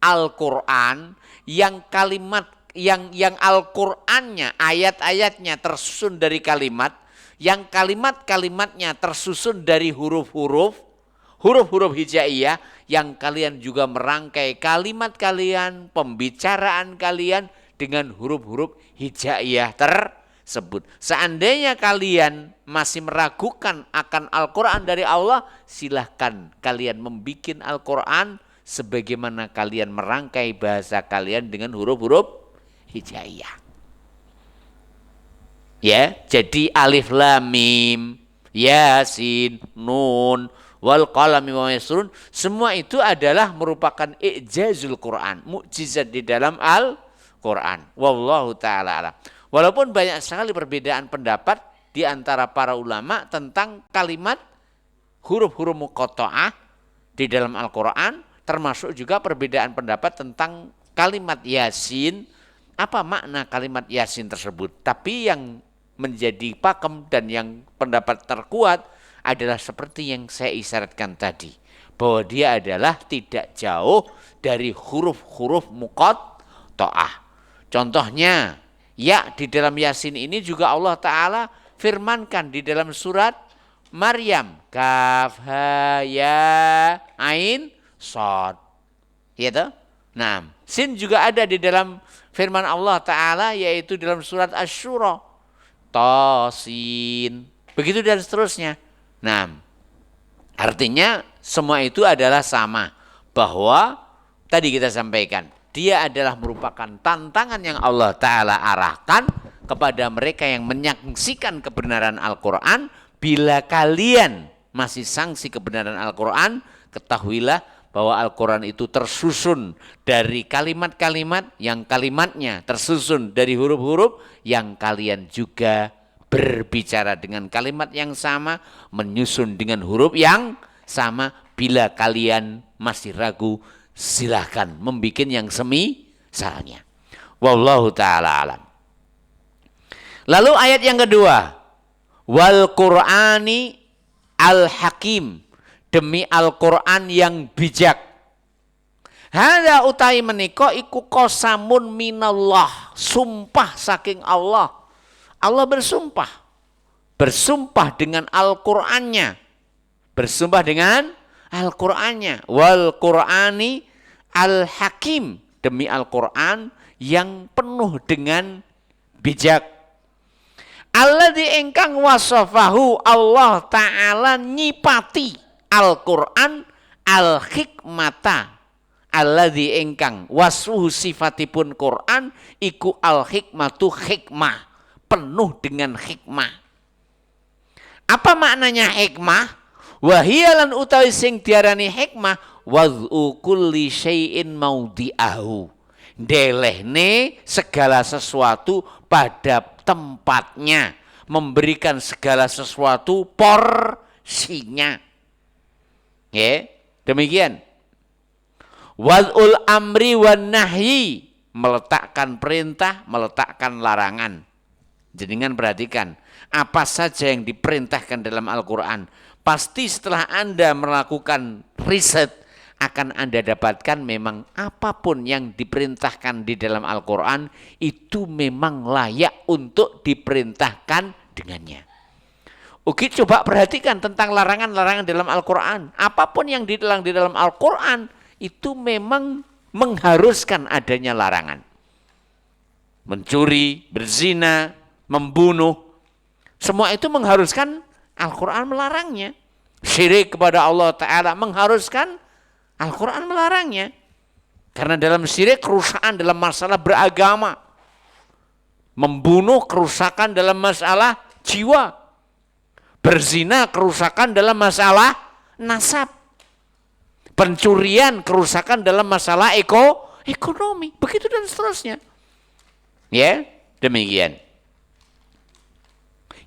Al-Quran yang yang Al-Qur'annya, ayat-ayatnya tersusun dari kalimat, yang kalimat-kalimatnya tersusun dari huruf-huruf hijaiyah, yang kalian juga merangkai kalimat kalian, pembicaraan kalian dengan huruf-huruf hijaiyah tersebut. Seandainya kalian masih meragukan akan Al-Quran dari Allah, silahkan kalian membikin Al-Quran sebagaimana kalian merangkai bahasa kalian dengan huruf-huruf hijaiyah. Ya, jadi alif lam mim, yasin, nun, wal qalami wa yasrun, semua itu adalah merupakan i'jazul Quran, mukjizat di dalam Al-Quran. Wallahu ta'ala alam. Walaupun banyak sekali perbedaan pendapat di antara para ulama tentang kalimat huruf-huruf muqatta'ah di dalam Al-Quran, termasuk juga perbedaan pendapat tentang kalimat Yasin, apa makna kalimat Yasin tersebut. Tapi yang menjadi pakem dan yang pendapat terkuat adalah seperti yang saya isyaratkan tadi, bahwa dia adalah tidak jauh dari huruf-huruf muqatta'ah. Contohnya, ya, di dalam Yasin ini juga Allah Ta'ala firmankan di dalam surat Maryam, kaf ha ya ain shad, gitu. Nah, sin juga ada di dalam firman Allah Ta'ala, yaitu dalam surat Asy-Syura, Tasin, begitu dan seterusnya. Nah, artinya semua itu adalah sama, bahwa tadi kita sampaikan, dia adalah merupakan tantangan yang Allah Ta'ala arahkan kepada mereka yang menyaksikan kebenaran Al-Quran. Bila kalian masih sangsi kebenaran Al-Quran, ketahuilah bahwa Al-Quran itu tersusun dari kalimat-kalimat yang kalimatnya tersusun dari huruf-huruf yang kalian juga berbicara dengan kalimat yang sama, menyusun dengan huruf yang sama. Bila kalian masih ragu, silahkan membuat yang semisalnya. Wallahu ta'ala alam. Lalu ayat yang kedua, wal Qur'ani al-hakim, demi Al-Qur'an yang bijak. Hadza utai menika iku qasamun minallah, sumpah saking Allah. Allah bersumpah dengan Al-Qur'annya, bersumpah dengan Al-Qur'annya. Wal Qur'ani al-hakim, demi Al-Qur'an yang penuh dengan bijak. Alladzi ingkang wasafahu, Allah Ta'ala nyipati Al-Qur'an al-hikmata. Alladzi ingkang wasfuhu sifatipun Qur'an iku al-hikmatu, hikmah, penuh dengan hikmah. Apa maknanya hikmah? Wahiyalan utawi sing diarani hikmah wad'u kulli syai'in maudi'ahu, ndelehne segala sesuatu pada tempatnya, memberikan segala sesuatu porsinya. Ya, demikian. Wad'ul amri wan nahyi, meletakkan perintah, meletakkan larangan. Jenengan perhatikan, apa saja yang diperintahkan dalam Al-Qur'an, pasti setelah Anda melakukan riset akan Anda dapatkan memang apapun yang diperintahkan di dalam Al-Qur'an itu memang layak untuk diperintahkan dengannya. Oke, coba perhatikan tentang larangan-larangan dalam Al-Qur'an. Apapun yang dilarang di dalam Al-Qur'an itu memang mengharuskan adanya larangan. Mencuri, berzina, membunuh, semua itu mengharuskan, Al-Quran melarangnya. Syirik kepada Allah Ta'ala mengharuskan, Al-Quran melarangnya. Karena dalam syirik kerusakan dalam masalah beragama. Membunuh kerusakan dalam masalah jiwa. Berzina kerusakan dalam masalah nasab. Pencurian kerusakan dalam masalah ekonomi. Begitu dan seterusnya. Ya, demikian.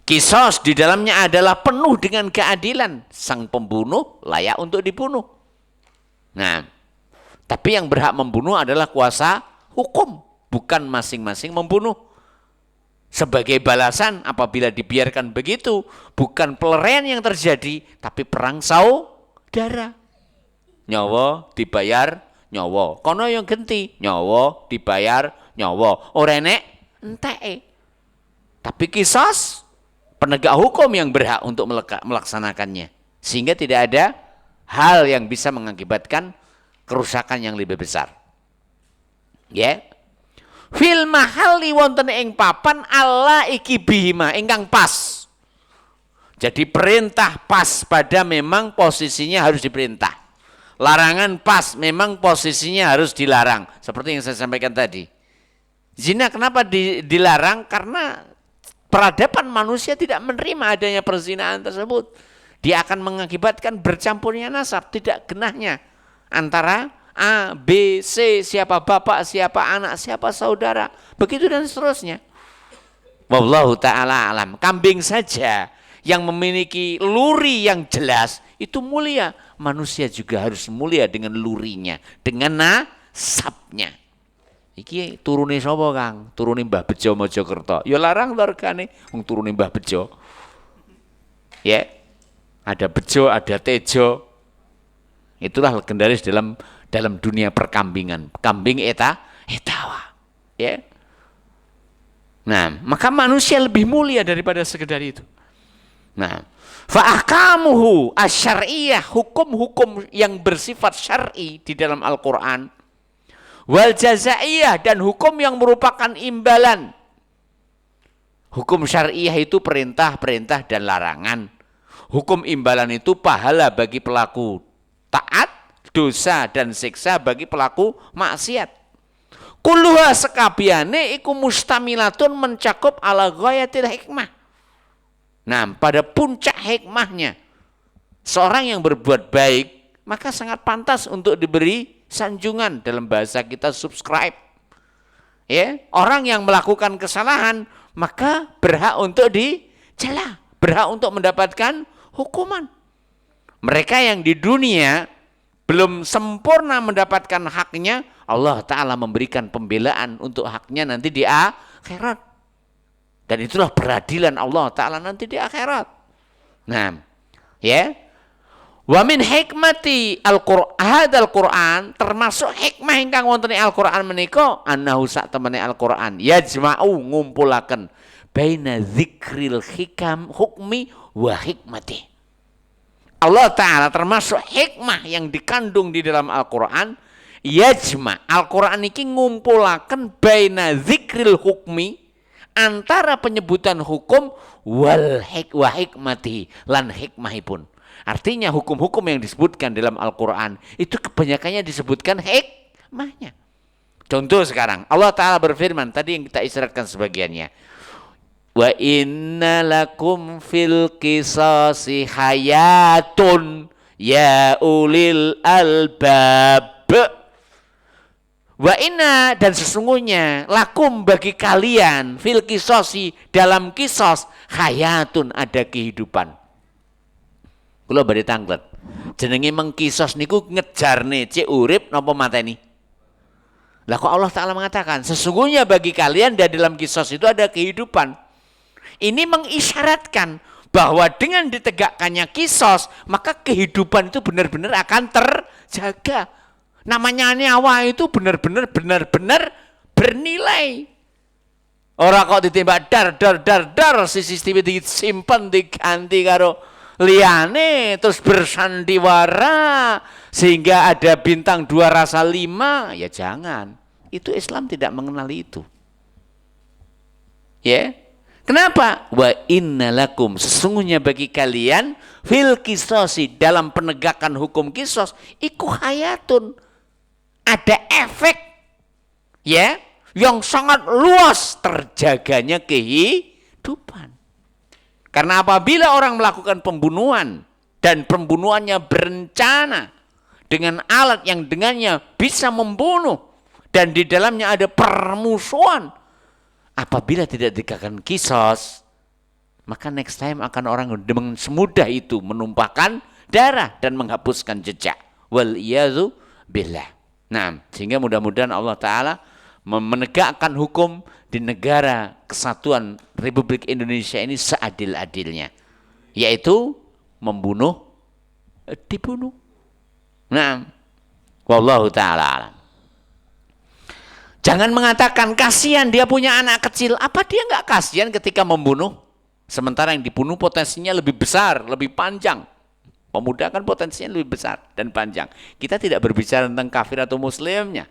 Kisos di dalamnya adalah penuh dengan keadilan. Sang pembunuh layak untuk dibunuh. Nah, tapi yang berhak membunuh adalah kuasa hukum, bukan masing-masing membunuh. Sebagai balasan apabila dibiarkan begitu, bukan pelerian yang terjadi, tapi perang saudara. Nyawa dibayar nyawa. Kono yang genti, nyawa dibayar nyawa. Ora enek enteke. Tapi kisos, penegak hukum yang berhak untuk melaksanakannya. Sehingga tidak ada hal yang bisa mengakibatkan kerusakan yang lebih besar. Ya. Fil mahalli wonten ing papan Allah iki bihima ingkang pas. Jadi perintah pas pada memang posisinya harus diperintah. Larangan pas memang posisinya harus dilarang. Seperti yang saya sampaikan tadi. Zina kenapa dilarang? Karena peradaban manusia tidak menerima adanya perzinahan tersebut. Dia akan mengakibatkan bercampurnya nasab, tidak genahnya antara A, B, C, siapa bapak, siapa anak, siapa saudara, begitu dan seterusnya. Wallahu ta'ala alam. Kambing saja yang memiliki luri yang jelas itu mulia. Manusia juga harus mulia dengan lurinya, dengan nasabnya. Iki turune sapa, Kang? Turune Mbah Bejo Mojokerto. Ya larang wargane wong turune Mbah Bejo. Ya. Ada Bejo, ada Tejo. Itulah legendaris dalam dunia perkambingan. Kambing etawa. Ya. Nah, maka manusia lebih mulia daripada sekedar itu. Nah, fa ahkamuhu asyariyah, hukum-hukum yang bersifat syar'i di dalam Al-Qur'an, wal jazaiyah, dan hukum yang merupakan imbalan. Hukum syariah itu perintah-perintah dan larangan. Hukum imbalan itu pahala bagi pelaku taat, dosa dan siksa bagi pelaku maksiat. Kulluha sekabiane iku mustamilatun, mencakup ala ghayatil hikmah. Nah, pada puncak hikmahnya, seorang yang berbuat baik maka sangat pantas untuk diberi sanjungan, dalam bahasa kita subscribe. Ya, orang yang melakukan kesalahan maka berhak untuk celah, berhak untuk mendapatkan hukuman. Mereka yang di dunia belum sempurna mendapatkan haknya, Allah Ta'ala memberikan pembelaan untuk haknya nanti di akhirat. Dan itulah peradilan Allah Ta'ala nanti di akhirat. Nah, ya. Wa min hikmati Al-Qur'an, termasuk hikmah ingkang wonten ing Al-Qur'an menika annahu sak temene Al-Qur'an yajma'u ngumpulaken baina dzikril hikam hukmi wa hikmati. Allah Ta'ala termasuk hikmah yang dikandung di dalam Al-Quran, yajma, Al-Quran ini ngumpulaken baina dzikril hukmi, antara penyebutan hukum wal hikmati lan hikmahipun. Artinya hukum-hukum yang disebutkan dalam Al-Quran itu kebanyakannya disebutkan hikmahnya. Contoh sekarang Allah Ta'ala berfirman, tadi yang kita isyaratkan sebagiannya, wa inna lakum fil qisasi hayatun ya ulil albab. Wa inna, dan sesungguhnya lakum bagi kalian fil qisasi, dalam kisos, hayatun ada kehidupan. Kula badhe tanglet. Jenenge mengkisos niku ngejarne cek urip napa mateni? Lah kok Allah Ta'ala mengatakan sesungguhnya bagi kalian dan dalam kisos itu ada kehidupan. Ini mengisyaratkan bahwa dengan ditegakkannya kisos, maka kehidupan itu benar-benar akan terjaga. Namanya nyawa itu benar-benar bernilai. Orang kok ditembak dar, CCTV disimpan diganti karo liane terus bersandiwara sehingga ada bintang 2 rasa 5, ya jangan. Itu Islam tidak mengenali itu. Ya. Kenapa? Wa innalakum, sesungguhnya bagi kalian fil qisasi, dalam penegakan hukum kisos iku hayatun, ada efek ya yang sangat luas terjaganya kehidupan. Karena apabila orang melakukan pembunuhan dan pembunuhannya berencana dengan alat yang dengannya bisa membunuh dan di dalamnya ada permusuhan, apabila tidak ditegakkan kisos, maka next time akan orang dengan semudah itu menumpahkan darah dan menghapuskan jejak. Wal iyadzu billah. Nah, sehingga mudah-mudahan Allah Ta'ala menegakkan hukum di negara kesatuan Republik Indonesia ini seadil-adilnya, yaitu membunuh dibunuh. Nah, wallahu ta'ala alam. Jangan mengatakan kasihan dia punya anak kecil. Apa dia nggak kasihan ketika membunuh? Sementara yang dibunuh potensinya lebih besar, lebih panjang. Pemuda kan potensinya lebih besar dan panjang. Kita tidak berbicara tentang kafir atau muslimnya.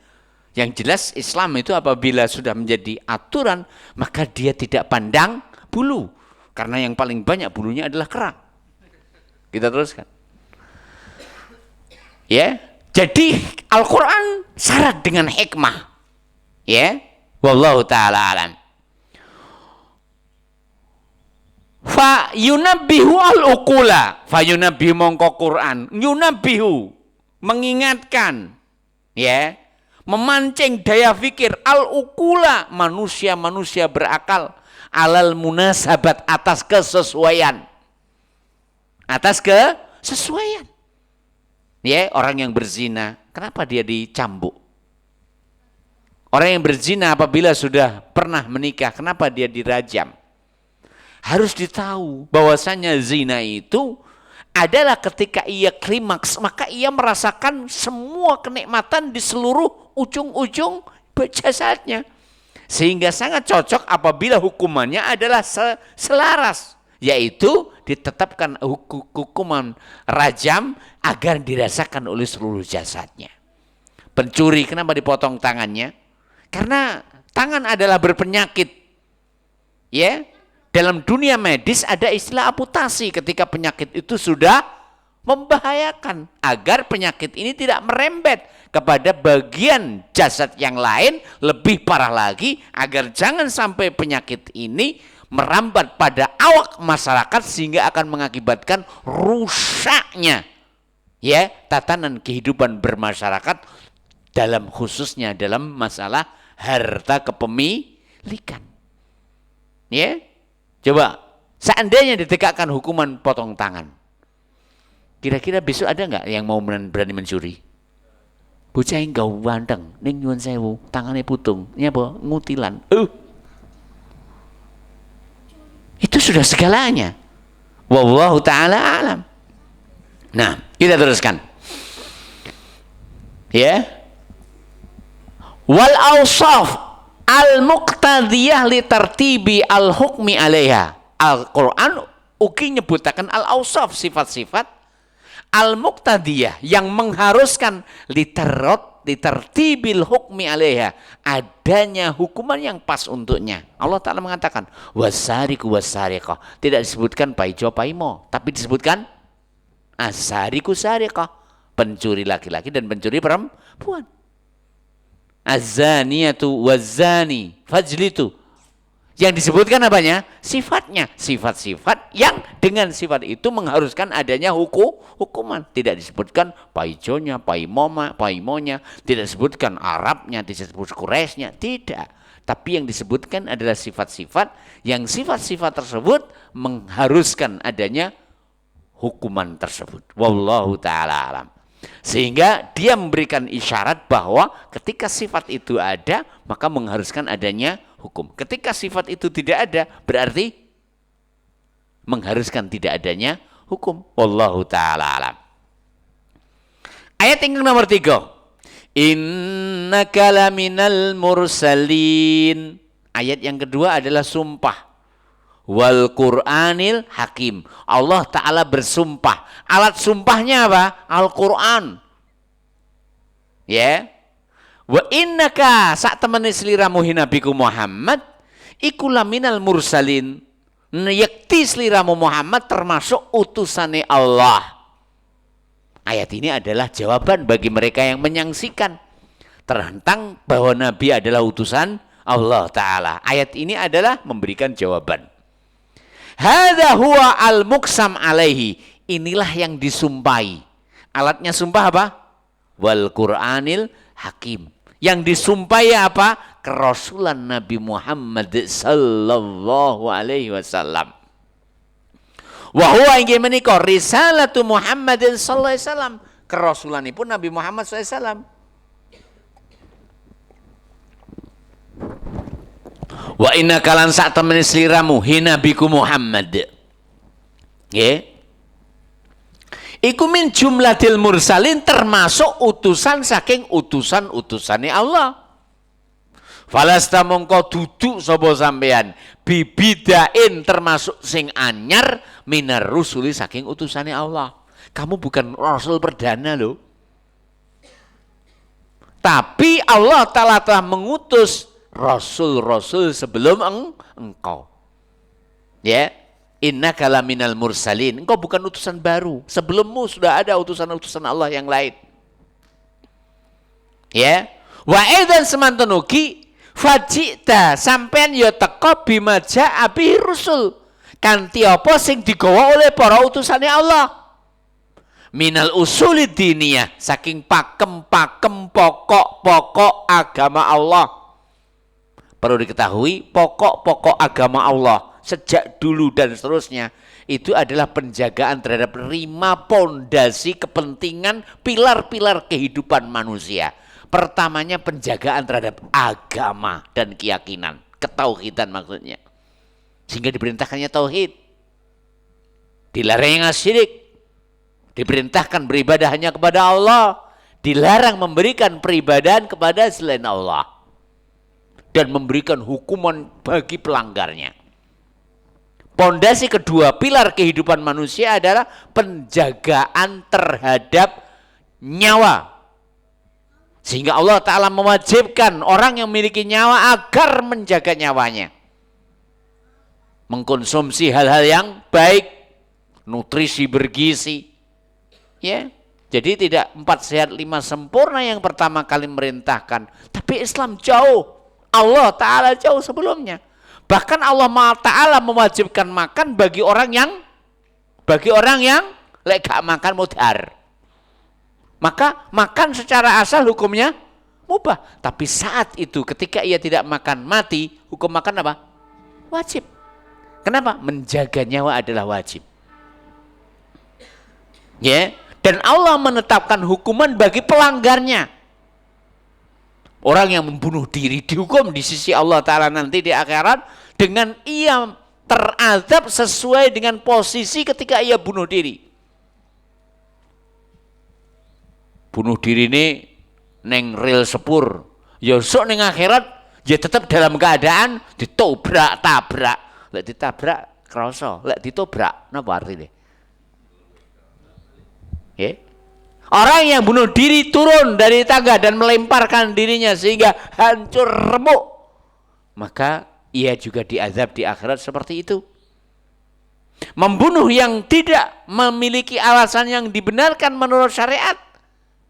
Yang jelas Islam itu apabila sudah menjadi aturan, maka dia tidak pandang bulu. Karena yang paling banyak bulunya adalah kera. Kita teruskan. Ya, jadi Al-Quran syarat dengan hikmah. Ya, wallahu ta'ala alam. Fa yunabbihu al-uqula, fa yunabbihu mongko Quran, yunabbihu mengingatkan, ya, memancing daya fikir al-uqula, manusia-manusia berakal, alal munasabat, atas kesesuaian. Atas kesesuaian. Ya, orang yang berzina, kenapa dia dicambuk? Orang yang berzina apabila sudah pernah menikah, kenapa dia dirajam? Harus ditahu bahwasanya zina itu adalah ketika ia klimaks, maka ia merasakan semua kenikmatan di seluruh ujung-ujung jasadnya. Sehingga sangat cocok apabila hukumannya adalah selaras, yaitu ditetapkan hukuman rajam agar dirasakan oleh seluruh jasadnya. Pencuri kenapa dipotong tangannya? Karena tangan adalah berpenyakit. Ya, dalam dunia medis ada istilah amputasi ketika penyakit itu sudah membahayakan, agar penyakit ini tidak merembet kepada bagian jasad yang lain, lebih parah lagi agar jangan sampai penyakit ini merambat pada awak masyarakat sehingga akan mengakibatkan rusaknya ya tatanan kehidupan bermasyarakat, dalam khususnya dalam masalah harta kepemilikan. Ya, coba Seandainya ditegakkan hukuman potong tangan, kira-kira besok ada nggak yang mau berani mencuri? Bocah yang gawandeng, ning nyuwun sewu, tangannya putung, nyapa ngutilan. Itu sudah segalanya. Wallahu ta'ala alam. Nah, kita teruskan. Ya. Wal awsaf al-muqtadiyah li tartibi al-hukmi alaiha. Al-Quran uki nyebutakan al-awsaf, sifat-sifat al-muqtadiyah yang mengharuskan litertibil hukmi alaiha, adanya hukuman yang pas untuknya. Allah Ta'ala mengatakan wasariku wasariqah, tidak disebutkan paijo paimo, tapi disebutkan asariku sariqah, pencuri laki-laki dan pencuri perempuan. Az-zaniyatu waz-zani fajlitu. Yang disebutkan apanya? Sifatnya. Sifat-sifat yang dengan sifat itu mengharuskan adanya hukuman. Tidak disebutkan paijonya, paimonya. Tidak disebutkan Arabnya, tidak disebut Quraisynya. Tidak. Tapi yang disebutkan adalah sifat-sifat yang sifat-sifat tersebut mengharuskan adanya hukuman tersebut. Wallahu ta'ala alam. Sehingga dia memberikan isyarat bahwa ketika sifat itu ada, maka mengharuskan adanya hukum. Ketika sifat itu tidak ada, berarti mengharuskan tidak adanya hukum. Wallahu ta'ala alam. Ayat yang nomor 3. Innaka laminal mursalin. Ayat yang kedua adalah sumpah. Wal Qur'anil hakim. Allah Ta'ala bersumpah. Alat sumpahnya apa? Al-Quran. Ya. Wa innaka sak temene sliramu Nabiku Muhammad iku laminal mursalin. Yakti sliramu Muhammad termasuk utusane Allah. Ayat ini adalah jawaban bagi mereka yang menyangsikan tentang bahwa Nabi adalah utusan Allah Ta'ala. Ayat ini adalah memberikan jawaban. Hadza huwa al-muqsam alaihi. Inilah yang disumpahi. Alatnya sumpah apa? Wal Qur'anil hakim. Yang disumpahi apa? Kerasulan Nabi Muhammad sallallahu alaihi wasallam. Wa huwa inggih menika risalatu Muhammadin sallallahu alaihi wasallam. Kerasulanipun Nabi Muhammad sallallahu alaihi wasallam. Wa inna kalan sak temene sliramu hinabiku Muhammad. Nggih. Iku min jumlatil mursalin, termasuk utusan saking utusan-utusane Allah. Falasta mongko duduk sapa sampean bibidain termasuk sing anyar minar rusuli saking utusane Allah. Kamu bukan rasul perdana loh. Tapi Allah Ta'ala telah mengutus rasul-rasul sebelum engkau. Ya, innaka laminal mursalin. Engkau bukan utusan baru. Sebelummu sudah ada utusan-utusan Allah yang lain. Ya, wa aidan semanten ugi fajita sampean ya teka bima ja'a bihi rusul. Kanthi apa sing digawa oleh para utusane Allah. Minal usulid diniyah, saking pakem-pakem pokok-pokok agama Allah. Perlu diketahui pokok-pokok agama Allah sejak dulu dan seterusnya itu adalah penjagaan terhadap 5 pondasi kepentingan pilar-pilar kehidupan manusia. Pertamanya penjagaan terhadap agama dan keyakinan, ketauhidan maksudnya. Sehingga diperintahkannya tauhid. Dilarang syirik. Diperintahkan beribadah hanya kepada Allah. Dilarang memberikan peribadahan kepada selain Allah. Dan memberikan hukuman bagi pelanggarnya. Pondasi kedua pilar kehidupan manusia adalah penjagaan terhadap nyawa. Sehingga Allah Ta'ala mewajibkan orang yang memiliki nyawa agar menjaga nyawanya. Mengkonsumsi hal-hal yang baik, nutrisi bergizi. Ya, jadi tidak 4 sehat 5 sempurna yang pertama kali merintahkan. Tapi Islam jauh. Allah Ta'ala jauh sebelumnya. Bahkan Allah Ta'ala mewajibkan makan bagi orang yang lek gak makan mudhar. Maka makan secara asal hukumnya mubah. Tapi saat itu ketika ia tidak makan mati, hukum makan apa? Wajib. Kenapa? Menjaga nyawa adalah wajib. Ya, dan Allah menetapkan hukuman bagi pelanggarnya. Orang yang membunuh diri dihukum di sisi Allah Ta'ala nanti di akhirat dengan ia terazab sesuai dengan posisi ketika ia bunuh diri. Bunuh diri ini neng rel sepur. Ya sok neng akhirat ya tetap dalam keadaan ditobrak-tabrak. Lek ditabrak kerasa, lek ditobrak napa artine? Ya. Orang yang bunuh diri turun dari tangga dan melemparkan dirinya sehingga hancur remuk, maka ia juga diazab di akhirat seperti itu. Membunuh yang tidak memiliki alasan yang dibenarkan menurut syariat,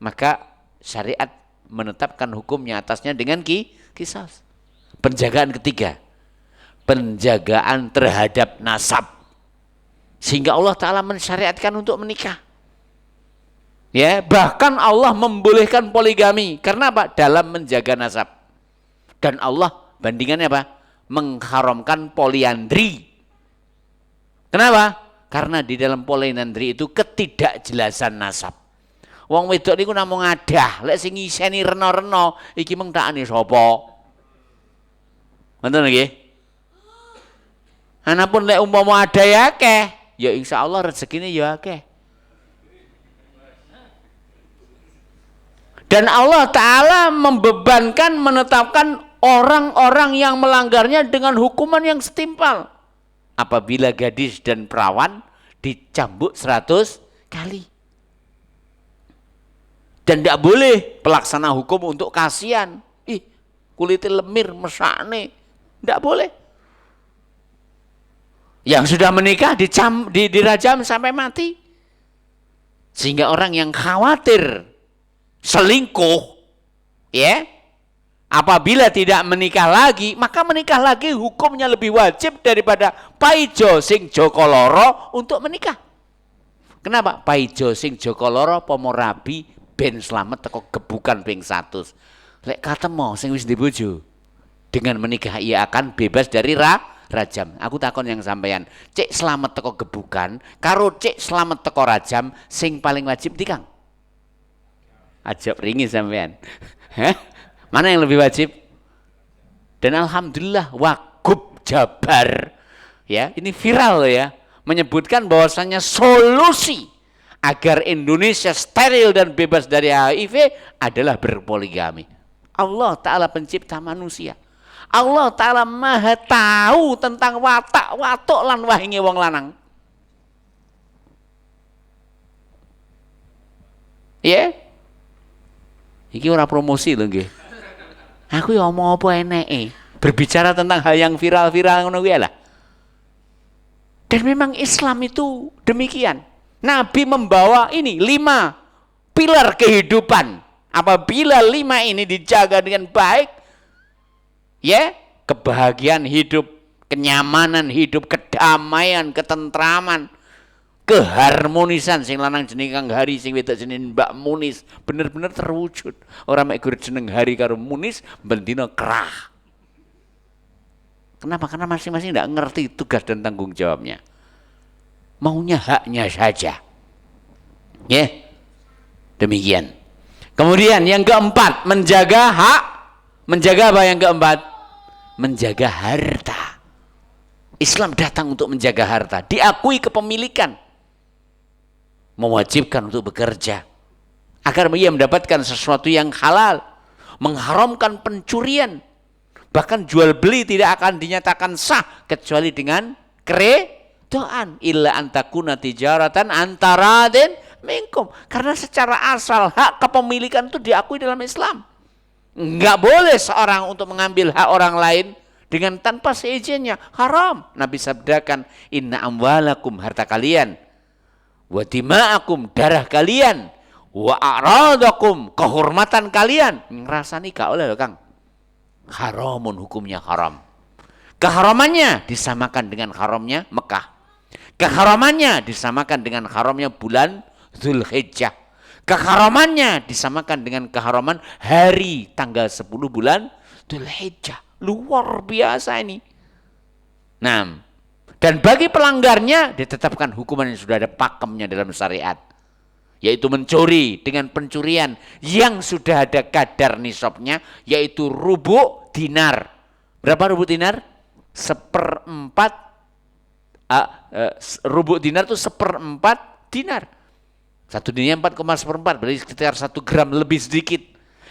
maka syariat menetapkan hukumnya atasnya dengan qisas. Penjagaan ketiga, penjagaan terhadap nasab. Sehingga Allah Ta'ala mensyariatkan untuk menikah. Ya, bahkan Allah membolehkan poligami. Karena apa? Dalam menjaga nasab. Dan Allah bandingannya apa? Mengharamkan poliandri. Kenapa? Karena di dalam poliandri itu ketidakjelasan nasab. Wong wedok niku namung ngadah, lek sing ngiseni rena-rena iki mung takane sapa? Ngoten nggih. Anapun lek umpama ada ya akeh, ya insyaallah rezekine ya akeh. Dan Allah Ta'ala membebankan, menetapkan orang-orang yang melanggarnya dengan hukuman yang setimpal. Apabila gadis dan perawan dicambuk 100 kali. Dan tidak boleh pelaksana hukum untuk kasihan. Ih, kulitnya lemir, mesakne. Tidak boleh. Yang sudah menikah dirajam sampai mati. Sehingga orang yang khawatir selingkuh, ya, apabila tidak menikah lagi, maka menikah lagi hukumnya lebih wajib daripada paijo sing joko loro untuk menikah. Kenapa? Paijo sing joko loro pomo rabi ben selamat teko gebukan ping 100. Lek katemu sing wis dibojo dengan menikah ia akan bebas dari rajam. Aku takon yang sampean, cek selamat teko gebukan karo cek selamat teko rajam sing paling wajib dikang? Ajab ringin sampean. Mana yang lebih wajib? Dan alhamdulillah Wagub Jabar, ya, ini viral ya, menyebutkan bahwasannya solusi agar Indonesia steril dan bebas dari HIV adalah berpoligami. Allah Ta'ala pencipta manusia. Allah Ta'ala maha tahu tentang watak-watuk lan wahinge wong lanang. Ya? Iki ora promosi lho nggih. Aku ya omong apa eneke. Berbicara tentang hal yang viral-viral ngono kuwi lah. Dan memang Islam itu demikian. Nabi membawa ini 5 pilar kehidupan. Apabila 5 ini dijaga dengan baik, ya, kebahagiaan hidup, kenyamanan hidup, kedamaian, ketentraman, keharmonisan, sing lanang jeneng Kang Hari, sing wedok jeneng Mbak Munis, bener-bener terwujud. Ora mek gur jeneng Hari karo Munis bendina kerah. Kenapa? Karena masing-masing tidak ngerti tugas dan tanggung jawabnya. Maunya haknya saja. Ya. Demikian. Kemudian yang keempat, menjaga hak. Menjaga apa yang keempat? Menjaga harta. Islam datang untuk menjaga harta. Diakui kepemilikan. Mewajibkan untuk bekerja agar ia mendapatkan sesuatu yang halal, mengharamkan pencurian, bahkan jual beli tidak akan dinyatakan sah kecuali dengan keredoan. Illa antakuna tijaratan antaradin minkum, karena secara asal hak kepemilikan itu diakui dalam Islam. Enggak boleh seorang untuk mengambil hak orang lain dengan tanpa seizinnya, haram. Nabi sabdakan, inna amwalakum, harta kalian, wa dima'akum, darah kalian, wa a'radakum, kehormatan kalian, ngerasani gak oleh Kang, haramun, hukumnya haram. Keharamannya disamakan dengan haramnya Mekah. Keharamannya disamakan dengan haramnya bulan Zulhijjah. Keharamannya disamakan dengan keharaman hari tanggal 10 bulan Zulhijjah. Luar biasa ini. Nah, Dan bagi pelanggarnya ditetapkan hukuman yang sudah ada pakemnya dalam syariat. Yaitu mencuri dengan pencurian yang sudah ada kadar nisabnya, yaitu rubu' dinar. Berapa rubu' dinar? Seperempat. Rubu' dinar itu seperempat dinar. Satu dinar 4,1, berarti sekitar 1 gram lebih sedikit.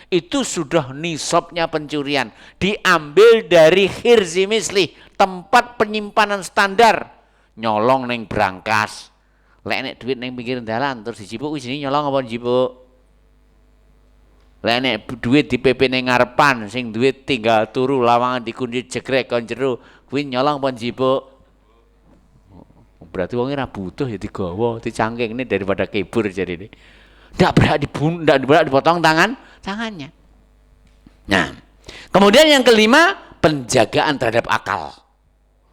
Itu sudah nisabnya pencurian. Diambil dari khirzi misli, tempat penyimpanan standar. Nyolong neng brankas. Lek nek duit neng pinggir dalan terus dijipuk wis ini nyolong apa dijipuk? Lek nek duit di PP neng ngarepan, sing duit tinggal turu lawangan dikunci jegrek kon jero, kuwi nyolong apa dijipuk? Berarti wong ora butuh ya digawa, dicangking ini daripada kebur jadi ini. Ndak berhak dipotong tangannya. Nah, kemudian yang kelima, penjagaan terhadap akal.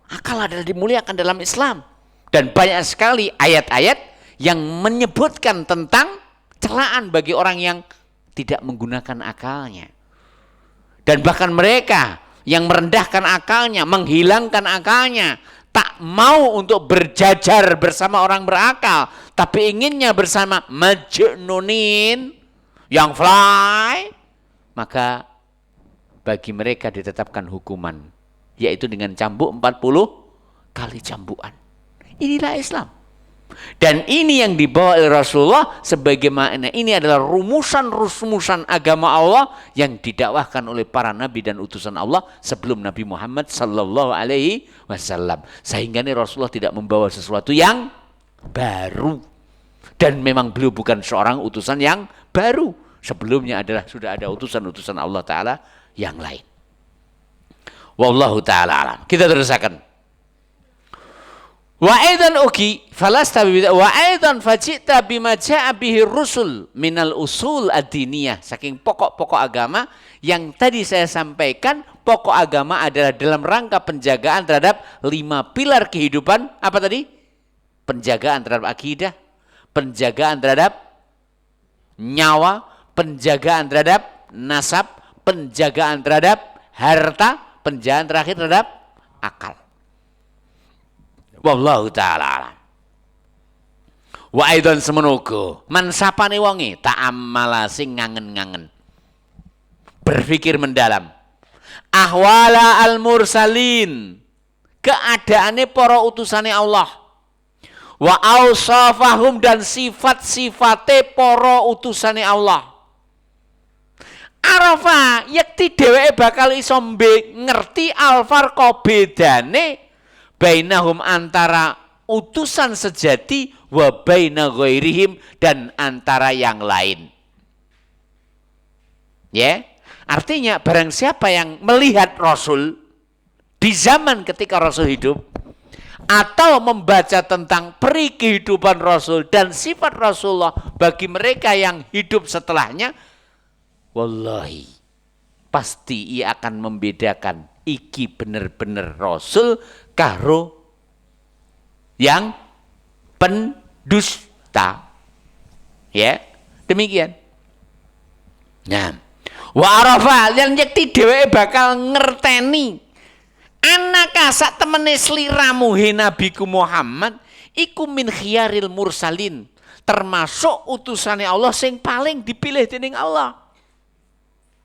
Akal adalah dimuliakan dalam Islam. Dan banyak sekali ayat-ayat yang menyebutkan tentang celaan bagi orang yang tidak menggunakan akalnya. Dan bahkan mereka yang merendahkan akalnya, menghilangkan akalnya, tak mau untuk berjajar bersama orang berakal, tapi inginnya bersama majnunin yang fly, maka bagi mereka ditetapkan hukuman, yaitu dengan cambuk 40 kali cambukan. Inilah Islam. Dan ini yang dibawa oleh Rasulullah sebagaimana ini adalah rumusan-rumusan agama Allah yang didakwahkan oleh para nabi dan utusan Allah sebelum Nabi Muhammad sallallahu alaihi wasallam. Sehingga ini Rasulullah tidak membawa sesuatu yang baru. Dan memang beliau bukan seorang utusan yang baru. Sebelumnya sudah ada utusan-utusan Allah Ta'ala yang lain. Wallahu ta'ala alam. Kita teruskan. Wa aidan uki falasta wa aidan fajita bima ja'a bihi rusul minal usul ad-diniyah, saking pokok-pokok agama yang tadi saya sampaikan. Pokok agama adalah dalam rangka penjagaan terhadap 5 pilar kehidupan. Apa tadi? Penjagaan terhadap akidah, penjagaan terhadap nyawa, penjagaan terhadap nasab, penjagaan terhadap harta, penjagaan terakhir terhadap akal. Wallahu ta'ala alam. Wa aidan semenugo man sapane wonge ta'ammala sing ngangen-ngangen, berpikir mendalam, ahwala al-mursalin, keadaane para utusane Allah, wa ausafahum, dan sifat-sifate para utusane Allah. Arafa yakti dheweke bakal iso ngerti al-farqa bedane bainahum antara utusan sejati wa baina ghairihim, dan antara yang lain. Ya, artinya barang siapa yang melihat Rasul di zaman ketika Rasul hidup atau membaca tentang peri kehidupan Rasul dan sifat Rasulullah bagi mereka yang hidup setelahnya, wallahi pasti ia akan membedakan iki bener-bener Rasul karo yang pendusta. Ya, demikian. Nah, wa arafa lan yakti dheweke bakal ngerteni anaka sak temene sliramu he nabiku Muhammad iku min khiyaril mursalin, termasuk utusane Allah sing paling dipilih dening Allah.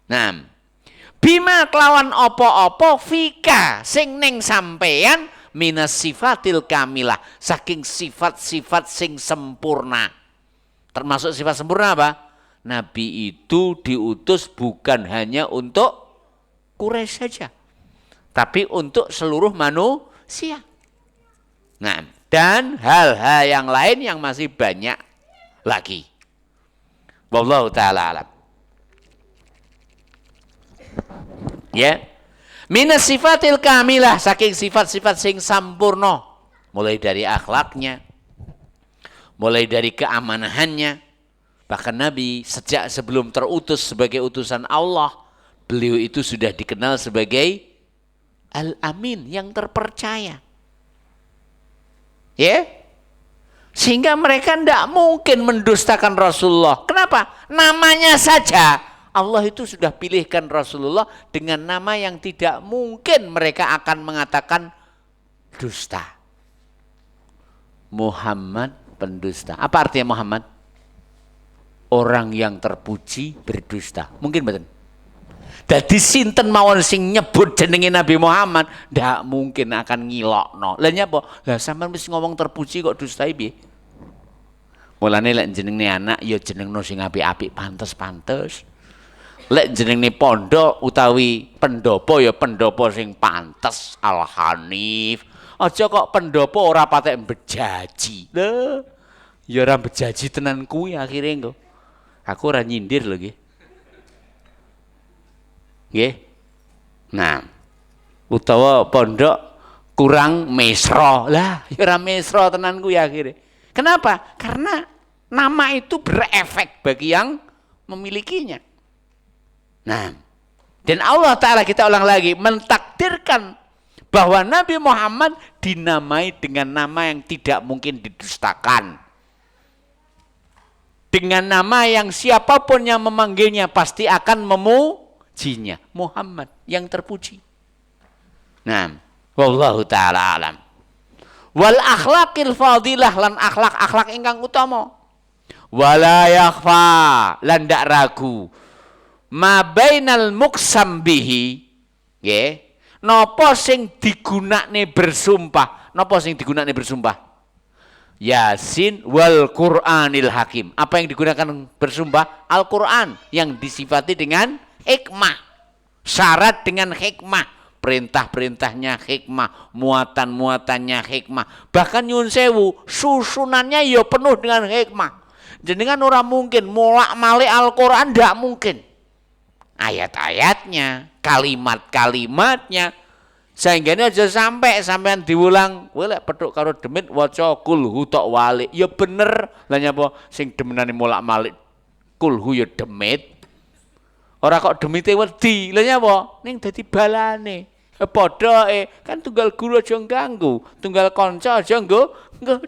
Nah, bima kelawan opo-opo fika sing ning sampeyan minas sifatil kamilah, saking sifat-sifat sing sempurna. Termasuk sifat sempurna apa? Nabi itu diutus bukan hanya untuk Quraisy saja, tapi untuk seluruh manusia. Nah, dan hal-hal yang lain yang masih banyak lagi. Wallahu ta'ala alam. Ya, minas sifatil kamilah, saking sifat-sifat sing sampurna, mulai dari akhlaknya, mulai dari keamanahannya. Bahkan Nabi sejak sebelum terutus sebagai utusan Allah, beliau itu sudah dikenal sebagai Al-Amin, yang terpercaya. Ya, sehingga mereka tidak mungkin mendustakan Rasulullah. Kenapa? Namanya saja Allah itu sudah pilihkan Rasulullah dengan nama yang tidak mungkin mereka akan mengatakan dusta. Muhammad pendusta. Apa artinya Muhammad? Orang yang terpuji berdusta. Mungkin betul. Dadi sinten mawon sing nyebut jenenge Nabi Muhammad, ndak mungkin akan ngilokno. Lah nyapa? Lah sampean wis ngomong terpuji kok dustai piye? Mulane lek jenenge anak ya jenengno sing apik-apik, pantes-pantes. Lek jenenge pondok utawi pendopo ya pendopo sing pantes, Al Hanif. Aja kok pendopo ora patek bejaji. Lho, ya ora bejaji tenan kuwi akhire engko. Aku ora nyindir lho nggih. Nggih. Nah, utawa pondok kurang mesra. Lah, ya ora mesra tenan kuwi akhire. Kenapa? Karena nama itu berefek bagi yang memilikinya. Nah, dan Allah Ta'ala, kita ulang lagi, mentakdirkan bahwa Nabi Muhammad dinamai dengan nama yang tidak mungkin didustakan. Dengan nama yang siapapun yang memanggilnya pasti akan memujinya. Muhammad yang terpuji. Nah, wallahu ta'ala alam. Wal akhlaqil fadilah, lan akhlak ingkang utama. Wala yakhfa, lan ndak ragu. Ma bainal muqsam bihi, nggih, napa sing digunakne bersumpah? Napa sing digunakne bersumpah? Yasin wal Qur'anil Hakim. Apa yang digunakan bersumpah? Al-Qur'an yang disifati dengan hikmah. Syarat dengan hikmah. Perintah-perintahnya hikmah, muatan-muatannya hikmah. Bahkan nyun sewu, susunannya ya penuh dengan hikmah. Jenengan ora mungkin molak-malik Al-Qur'an, ndak mungkin. Ayat-ayatnya, kalimat-kalimatnya, sehingga ini aja sampean diulang, lek petuk karo demit waca kulhu tok walik. Ya bener, lah nyapa sing demenane molak-malik kulhu ya demit. Ora kok demite wedi, lah nyapa ning dadi balane. Padha kan tunggal guru aja ganggu, tunggal kanca aja nggodha.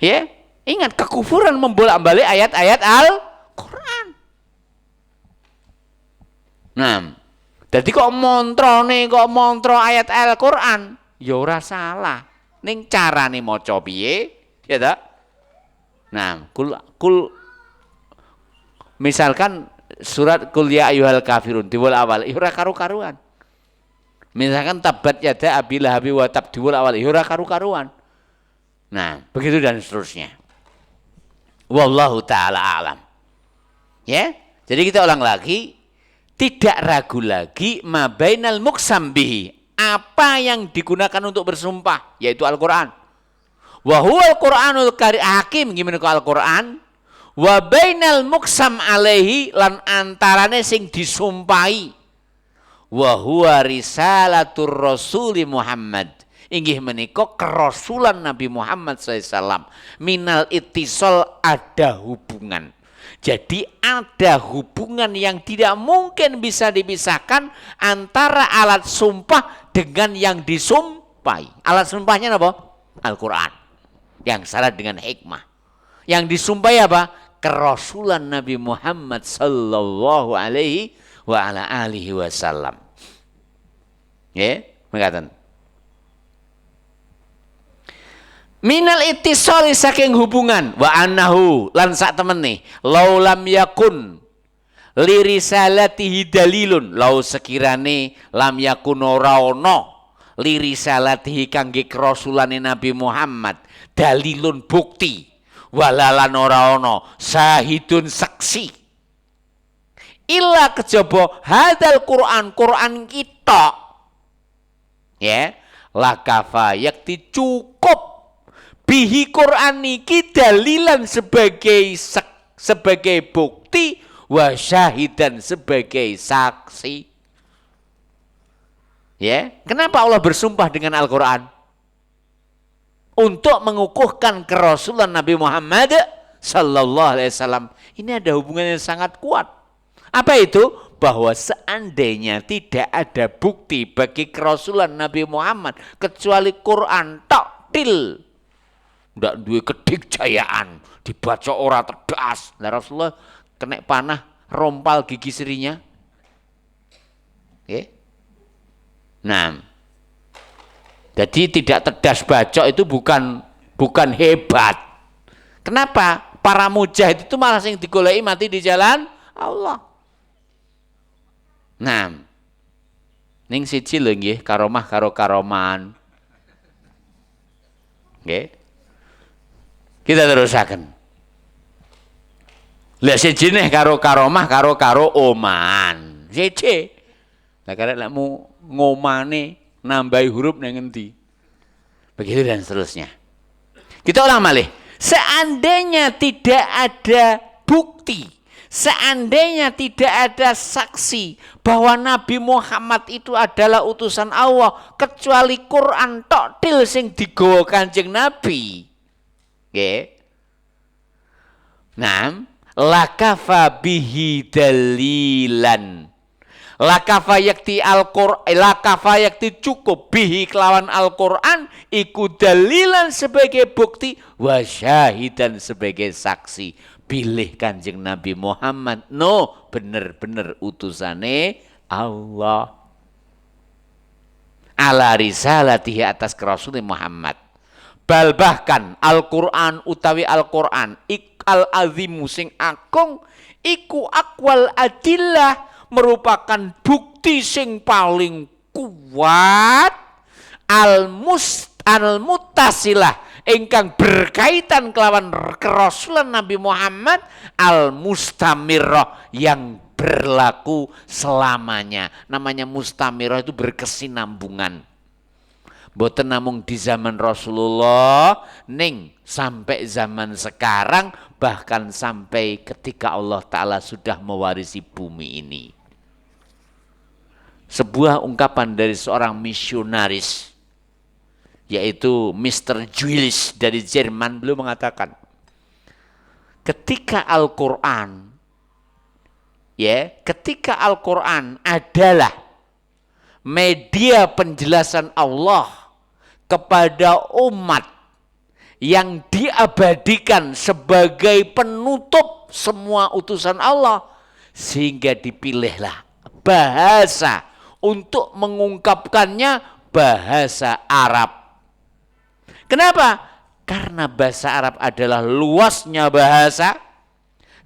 Ya, ingat kekufuran membolak-balik ayat-ayat Al-Quran. Nah, jadi kok montro ayat Al-Quran, ya ora salah. Ning carane maca piye, ya ta? Nah, misalkan surat Qul ya ayyuhal kafirun diwul awal, ya ora karu-karuan. Misalkan tabat yada abi lahabi wa tab diwul awal, ya ora karu-karuan. Nah, begitu dan seterusnya. Wallahu ta'ala alam. Ya, jadi kita ulang lagi, tidak ragu lagi ma bainal muqsam bihi, apa yang digunakan untuk bersumpah, yaitu Al-Quran. Wa huwal Qur'anul Hakim, gimana ke Al-Quran? Wa bainal muqsam alaihi, lan antarane sing disumpahi. Wa huwa risalatur Rasuli Muhammad, inggih menika kerasulan Nabi Muhammad SAW. Minal ittisal, ada hubungan. Jadi ada hubungan yang tidak mungkin bisa dipisahkan antara alat sumpah dengan yang disumpahi. Alat sumpahnya apa? Al-Quran. Yang syarat dengan hikmah. Yang disumpahi apa? Kerasulan Nabi Muhammad sallallahu alaihi wa ala alihi wasallam. Ya, mengatakan minal ittisali, saking hubungan, wa annahu lan sak temene laulam yakun lirisalatihi dalilun, lau sekirane lam yakun ora ana lirisalatihi kangge kerasulane Nabi Muhammad dalilun bukti, walalan ora ana sahidun saksi, illa kejaba hadal Quran kita, ya lakafa yakti cukup bihi Quran niki dalilan sebagai bukti, wa syahidan sebagai saksi. Ya, kenapa Allah bersumpah dengan Al-Quran? Untuk mengukuhkan kerasulan Nabi Muhammad sallallahu alaihi wasallam. Ini ada hubungan yang sangat kuat. Apa itu? Bahwa seandainya tidak ada bukti bagi kerasulan Nabi Muhammad kecuali Quran tok til, ndak duwe kedikjayaan, dibaca ora terdas. Nah, Rasulullah kena panah rompal gigi serinya. Nah, Jadi tidak tedas bacok itu bukan hebat. Kenapa? Para mujahid itu malah sing digoleki mati di jalan Allah. Nah, ning siji lho nggih karomah karo karoman. Nggih. Kita terusaken. Lah siji neh karo karomah karo oman. Siji. Lah karek lekmu ngomane nambahi huruf nang ngendi? Begitu dan seterusnya. Kita ulang malih. Seandainya tidak ada bukti, seandainya tidak ada saksi bahwa Nabi Muhammad itu adalah utusan Allah kecuali Quran tok til sing digawa Kanjeng Nabi. Nggih. Nah, lakafa bihi dalilan. Lakafa yakti cukup bihi kelawan Al-Qur'an iku dalilan sebagai bukti wa syahidan sebagai saksi pilih Kanjeng Nabi Muhammad bener-bener utusane Allah ala risalatihi atas Rasul Muhammad. Bal bahkan Al-Qur'an utawi Al-Qur'an al-azimu sing agung iku akwal adillah merupakan bukti sing paling kuat al-muttasilah ingkang berkaitan kelawan kerasulan Nabi Muhammad al-mustamirrah yang berlaku selamanya. Namanya mustamirrah itu berkesinambungan. Boten namung di zaman Rasulullah, ning sampai zaman sekarang, bahkan sampai ketika Allah Ta'ala sudah mewarisi bumi ini. Sebuah ungkapan dari seorang misionaris, yaitu Mr. Julius dari Jerman, beliau mengatakan, ketika Al-Quran adalah media penjelasan Allah kepada umat yang diabadikan sebagai penutup semua utusan Allah, sehingga dipilihlah bahasa untuk mengungkapkannya bahasa Arab. Kenapa? Karena bahasa Arab adalah luasnya bahasa,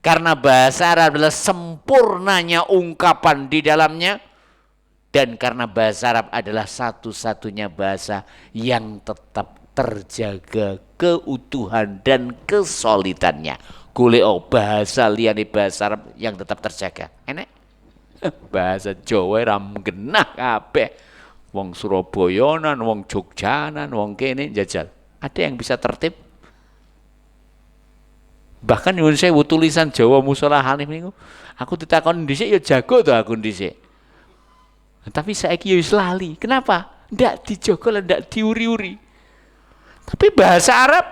karena bahasa Arab adalah sempurnanya ungkapan di dalamnya, dan karena bahasa Arab adalah satu-satunya bahasa yang tetap terjaga keutuhan dan kesolidannya. Golek bahasa liyane bahasa Arab yang tetap terjaga. Enek? Bahasa Jawa ra genah kabeh. Wong Surabayanan, wong Jogjanan, wong kene jajal. Ada yang bisa tertib? Bahkan nyuwun sewu tulisan Jawa Mushola Hanif niku, aku ditakoni dhisik ya jago to aku dhisik. Tapi saiki ya wis lali. Kenapa? Ndak dijogo lan ndak diuri-uri. Tapi bahasa Arab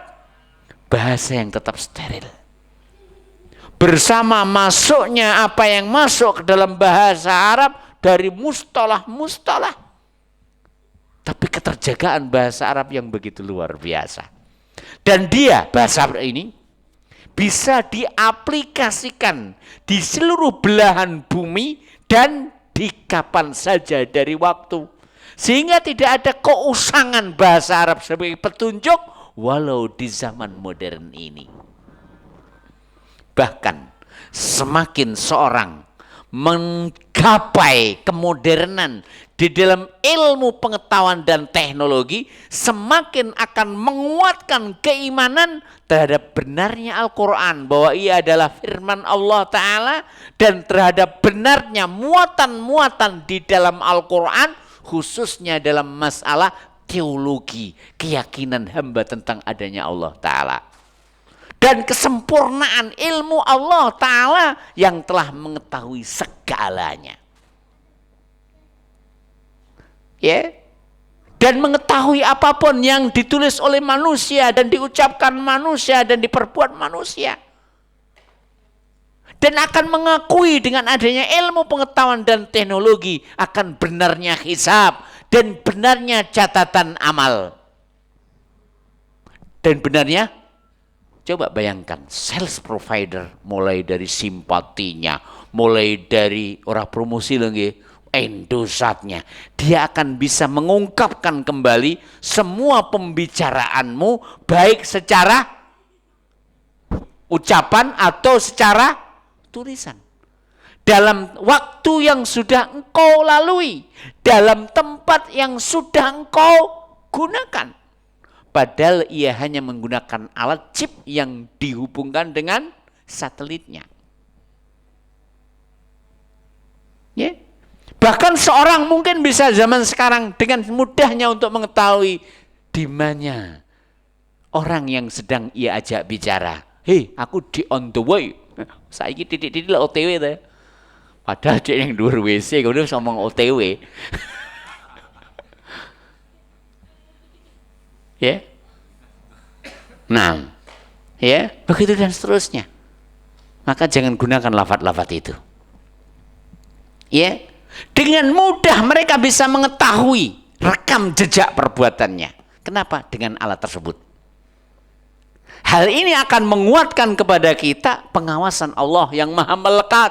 bahasa yang tetap steril. Bersama masuknya apa yang masuk ke dalam bahasa Arab dari mustalah-mustalah. Tapi keterjagaan bahasa Arab yang begitu luar biasa. Dan bahasa Arab ini bisa diaplikasikan di seluruh belahan bumi dan di kapan saja dari waktu. Sehingga tidak ada keusangan bahasa Arab sebagai petunjuk walau di zaman modern ini. Bahkan semakin seorang menggapai kemodernan di dalam ilmu pengetahuan dan teknologi, semakin akan menguatkan keimanan terhadap benarnya Al-Quran, bahwa ia adalah firman Allah Ta'ala, dan terhadap benarnya muatan-muatan di dalam Al-Quran, khususnya dalam masalah teologi, keyakinan hamba tentang adanya Allah Ta'ala. Dan kesempurnaan ilmu Allah Ta'ala yang telah mengetahui segalanya. Ya, dan mengetahui apapun yang ditulis oleh manusia dan diucapkan manusia dan diperbuat manusia, dan akan mengakui dengan adanya ilmu pengetahuan dan teknologi akan benarnya hisab dan benarnya catatan amal. Dan benarnya, coba bayangkan, sales provider mulai dari simpatinya, mulai dari orang promosi lagi, Indosatnya, dia akan bisa mengungkapkan kembali semua pembicaraanmu, baik secara ucapan atau secara tulisan. Dalam waktu yang sudah engkau lalui, dalam tempat yang sudah engkau gunakan. Padahal ia hanya menggunakan alat chip yang dihubungkan dengan satelitnya. Ya. Bahkan seorang mungkin bisa zaman sekarang dengan mudahnya untuk mengetahui di mana orang yang sedang ia ajak bicara. Hei, aku di on the way. Saiki titik-titik lah OTW tuh. Padahal dia yang dhuwur WC, kemudian ngomong OTW. Ya. Nah, ya, begitu dan seterusnya. Maka jangan gunakan lafaz-lafaz itu. Ya. Dengan mudah mereka bisa mengetahui rekam jejak perbuatannya. Kenapa? Dengan alat tersebut. Hal ini akan menguatkan kepada kita pengawasan Allah yang maha melekat.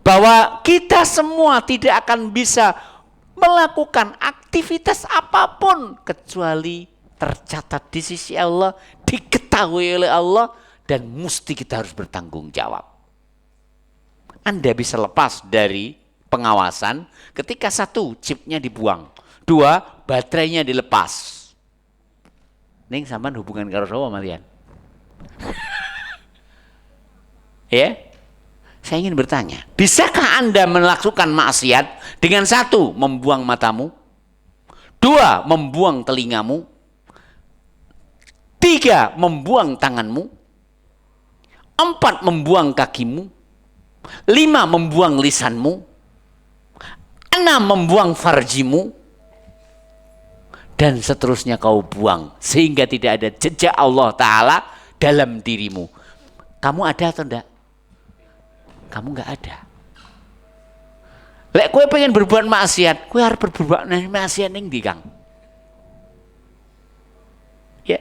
Bahwa kita semua tidak akan bisa melakukan aktivitas apapun kecuali tercatat di sisi Allah, diketahui oleh Allah, dan mesti kita harus bertanggung jawab. Anda bisa lepas dari pengawasan ketika satu, chipnya dibuang, dua, baterainya dilepas. Ning sampean hubungan karo sapa malian? Ya? Saya ingin bertanya, bisakah Anda melakukan maksiat dengan satu, membuang matamu, dua, membuang telingamu, tiga, membuang tanganmu, empat, membuang kakimu, lima, membuang lisanmu, enam, membuang farjimu, dan seterusnya kau buang sehingga tidak ada jejak Allah Ta'ala dalam dirimu. Kamu ada atau enggak? Kamu enggak ada. Lek kowe pengen berbuat maksiat, kowe harus berbuat maksiat ning ndi, Kang? Ya.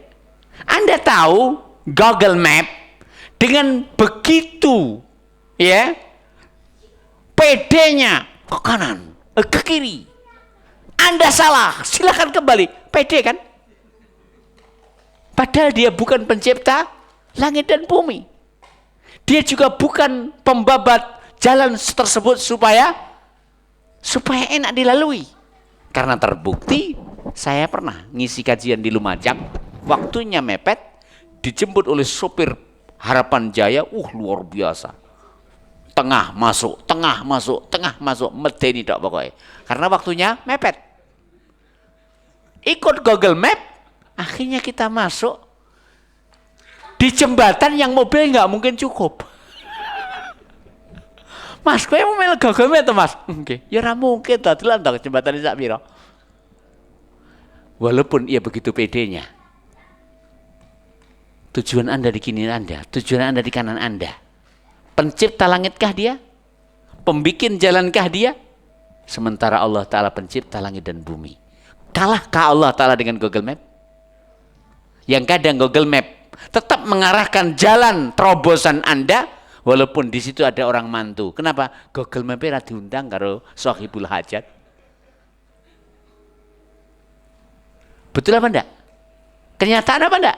Anda tahu Google Map dengan begitu ya PD-nya ke kanan, ke kiri. Anda salah, silakan kembali. PD kan? Padahal dia bukan pencipta langit dan bumi. Dia juga bukan pembabat jalan tersebut supaya enak dilalui. Karena terbukti, saya pernah ngisi kajian di Lumajang, waktunya mepet, dijemput oleh sopir Harapan Jaya, luar biasa. Tengah masuk, medeni tok pokoknya. Karena waktunya mepet. Ikut Google Map, akhirnya kita masuk di jembatan yang mobil nggak mungkin cukup. Mas, kowe mau melu Google Map to, Mas? Nggih. Ya ora mungkin to, dalan to jembatan sak pira. Walaupun ia begitu pedenya. Tujuan Anda di kiri Anda, tujuan Anda di kanan Anda. Pencipta langitkah dia? Pembikin jalankah dia? Sementara Allah Ta'ala pencipta langit dan bumi. Kalahkah Allah Ta'ala dengan Google Map? Yang kadang Google Map tetap mengarahkan jalan terobosan Anda, walaupun di situ ada orang mantu. Kenapa? Google Map ora diundang karo sahibul hajat. Betul apa enggak? Kenyataan apa enggak?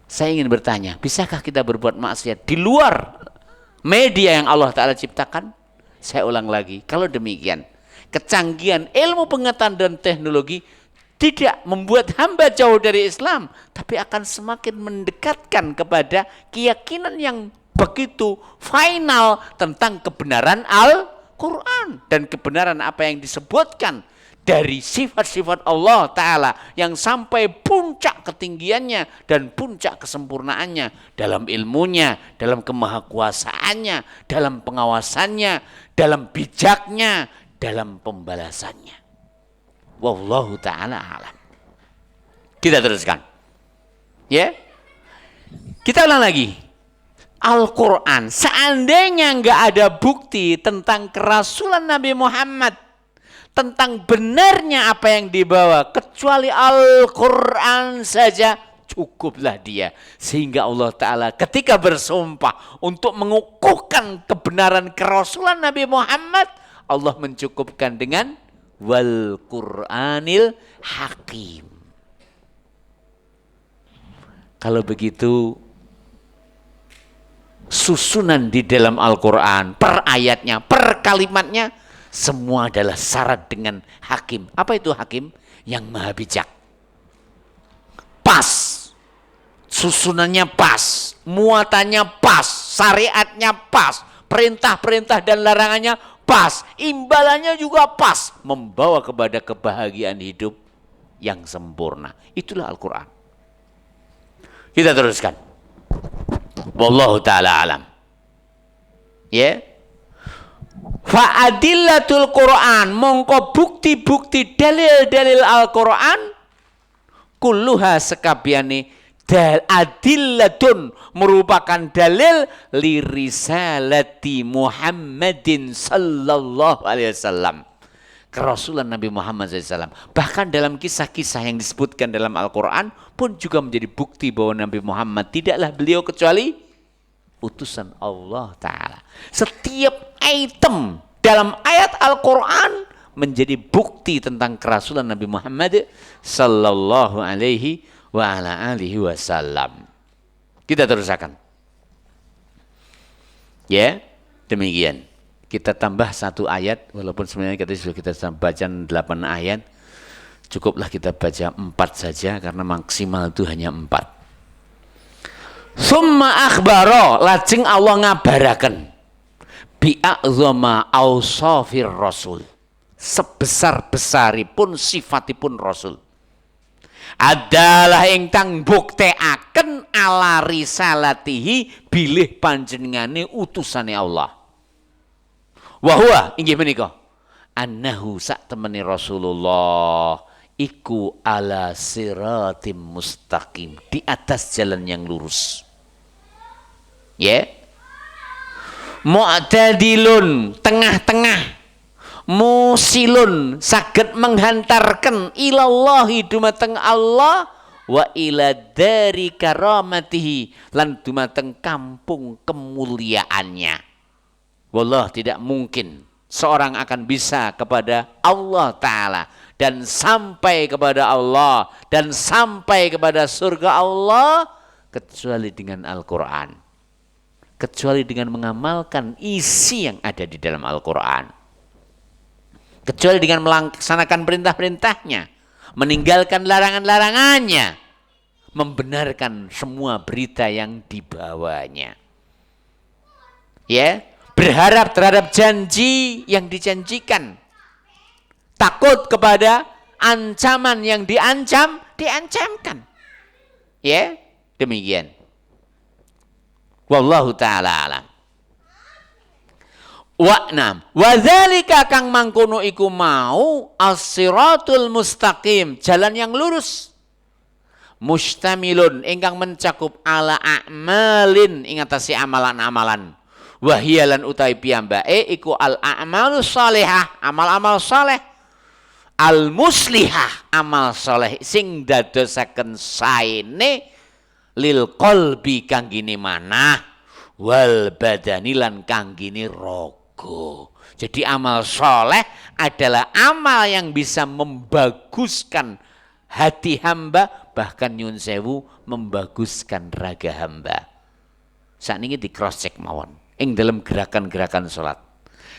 Saya ingin bertanya, bisakah kita berbuat maksiat di luar media yang Allah Ta'ala ciptakan? Saya ulang lagi, kalau demikian, kecanggihan ilmu pengetahuan dan teknologi tidak membuat hamba jauh dari Islam, tapi akan semakin mendekatkan kepada keyakinan yang begitu final tentang kebenaran Al-Quran dan kebenaran apa yang disebutkan dari sifat-sifat Allah Ta'ala yang sampai puncak ketinggiannya dan puncak kesempurnaannya dalam ilmunya, dalam kemahakuasaannya, dalam pengawasannya, dalam bijaknya, dalam pembalasannya. Wallahu ta'ala alam. Kita teruskan. Ya. Kita ulang lagi. Al-Quran, seandainya nggak ada bukti tentang kerasulan Nabi Muhammad, tentang benarnya apa yang dibawa, kecuali Al-Quran saja, cukuplah dia. Sehingga Allah Ta'ala ketika bersumpah untuk mengukuhkan kebenaran kerasulan Nabi Muhammad, Allah mencukupkan dengan wal Qur'anil Hakim. Kalau begitu, susunan di dalam Al-Quran, per ayatnya, per kalimatnya, semua adalah syarat dengan hakim. Apa itu hakim? Yang maha bijak. Pas. Susunannya pas. Muatannya pas. Syariatnya pas. Perintah-perintah dan larangannya pas. Imbalannya juga pas. Membawa kepada kebahagiaan hidup yang sempurna. Itulah Al-Quran. Kita teruskan. Wallahu ta'ala alam. Ya. Fa'adillatul Quran, mongko bukti-bukti dalil-dalil Al-Quran kulluha sekabiane adillatun merupakan dalil lirisalati Muhammadin sallallahu alaihi wasallam, kerasulan Nabi Muhammad SAW. Bahkan dalam kisah-kisah yang disebutkan dalam Al-Quran pun juga menjadi bukti bahwa Nabi Muhammad tidaklah beliau kecuali utusan Allah Ta'ala. Setiap item dalam ayat Al-Quran menjadi bukti tentang kerasulan Nabi Muhammad sallallahu alaihi wa ala alihi wasallam. Kita teruskan. Ya, demikian. Kita tambah satu ayat, walaupun sebenarnya kita baca 8 ayat. Cukuplah kita baca 4 saja, karena maksimal itu hanya 4. Summa akhbaro, lajeng Allah ngabaraken bi'a'zama awsafir rasul, sebesar-besaripun sifatipun rasul, adalah ingkang bukteaken ala risalatihi bilih panjenengane utusane Allah. Wa huwa inggih menika annahu sak temene Rasulullah iku ala siratim mustaqim, di atas jalan yang lurus. Ya. Mu'tadilun, tengah-tengah. Musilun, saged menghantarkan ilallahi dumateng Allah wa ila dari karamatihi, lan dumateng kampung kemuliaannya. Wallah, tidak mungkin seorang akan bisa kepada Allah Ta'ala dan sampai kepada Allah dan sampai kepada surga Allah kecuali dengan Al-Quran, kecuali dengan mengamalkan isi yang ada di dalam Al-Quran, kecuali dengan melaksanakan perintah-perintahnya, meninggalkan larangan-larangannya, membenarkan semua berita yang dibawanya. Ya, berharap terhadap janji yang dijanjikan, takut kepada ancaman yang diancamkan. Ya, demikian. Wallahu ta'ala alam. Wa'nam. Wadzalika kang mangkono iku mau as-siratul mustaqim, jalan yang lurus. Mustamilun, ingkang mencakup ala a'malin, ing atase amalan-amalan. Wahiyalan utai piyambake iku al-a'malus salihah, amal-amal saleh. Al-muslihah, amal saleh sing dadosaken saene lil qalbi kanggine manah wal badani lan kanggine raga. Jadi amal soleh adalah amal yang bisa membaguskan hati hamba, bahkan nyun sewu membaguskan raga hamba. Saat ini di cross check mawon ing dalam gerakan-gerakan sholat.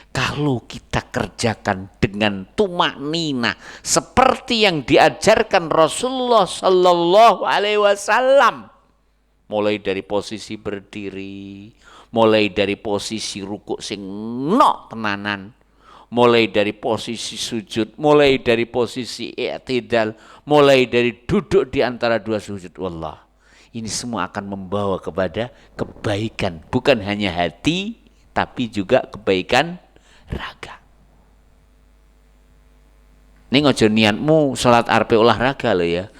Kalau kita kerjakan dengan tumaknina seperti yang diajarkan Rasulullah Sallallahu Alaihi Wasallam, mulai dari posisi berdiri, mulai dari posisi rukuk sing nok tenanan, mulai dari posisi sujud, mulai dari posisi i'tidal, mulai dari duduk di antara dua sujud. Wallah, ini semua akan membawa kepada kebaikan, bukan hanya hati, tapi juga kebaikan raga. Ini ngojo niatmu sholat arpe olahraga loh ya.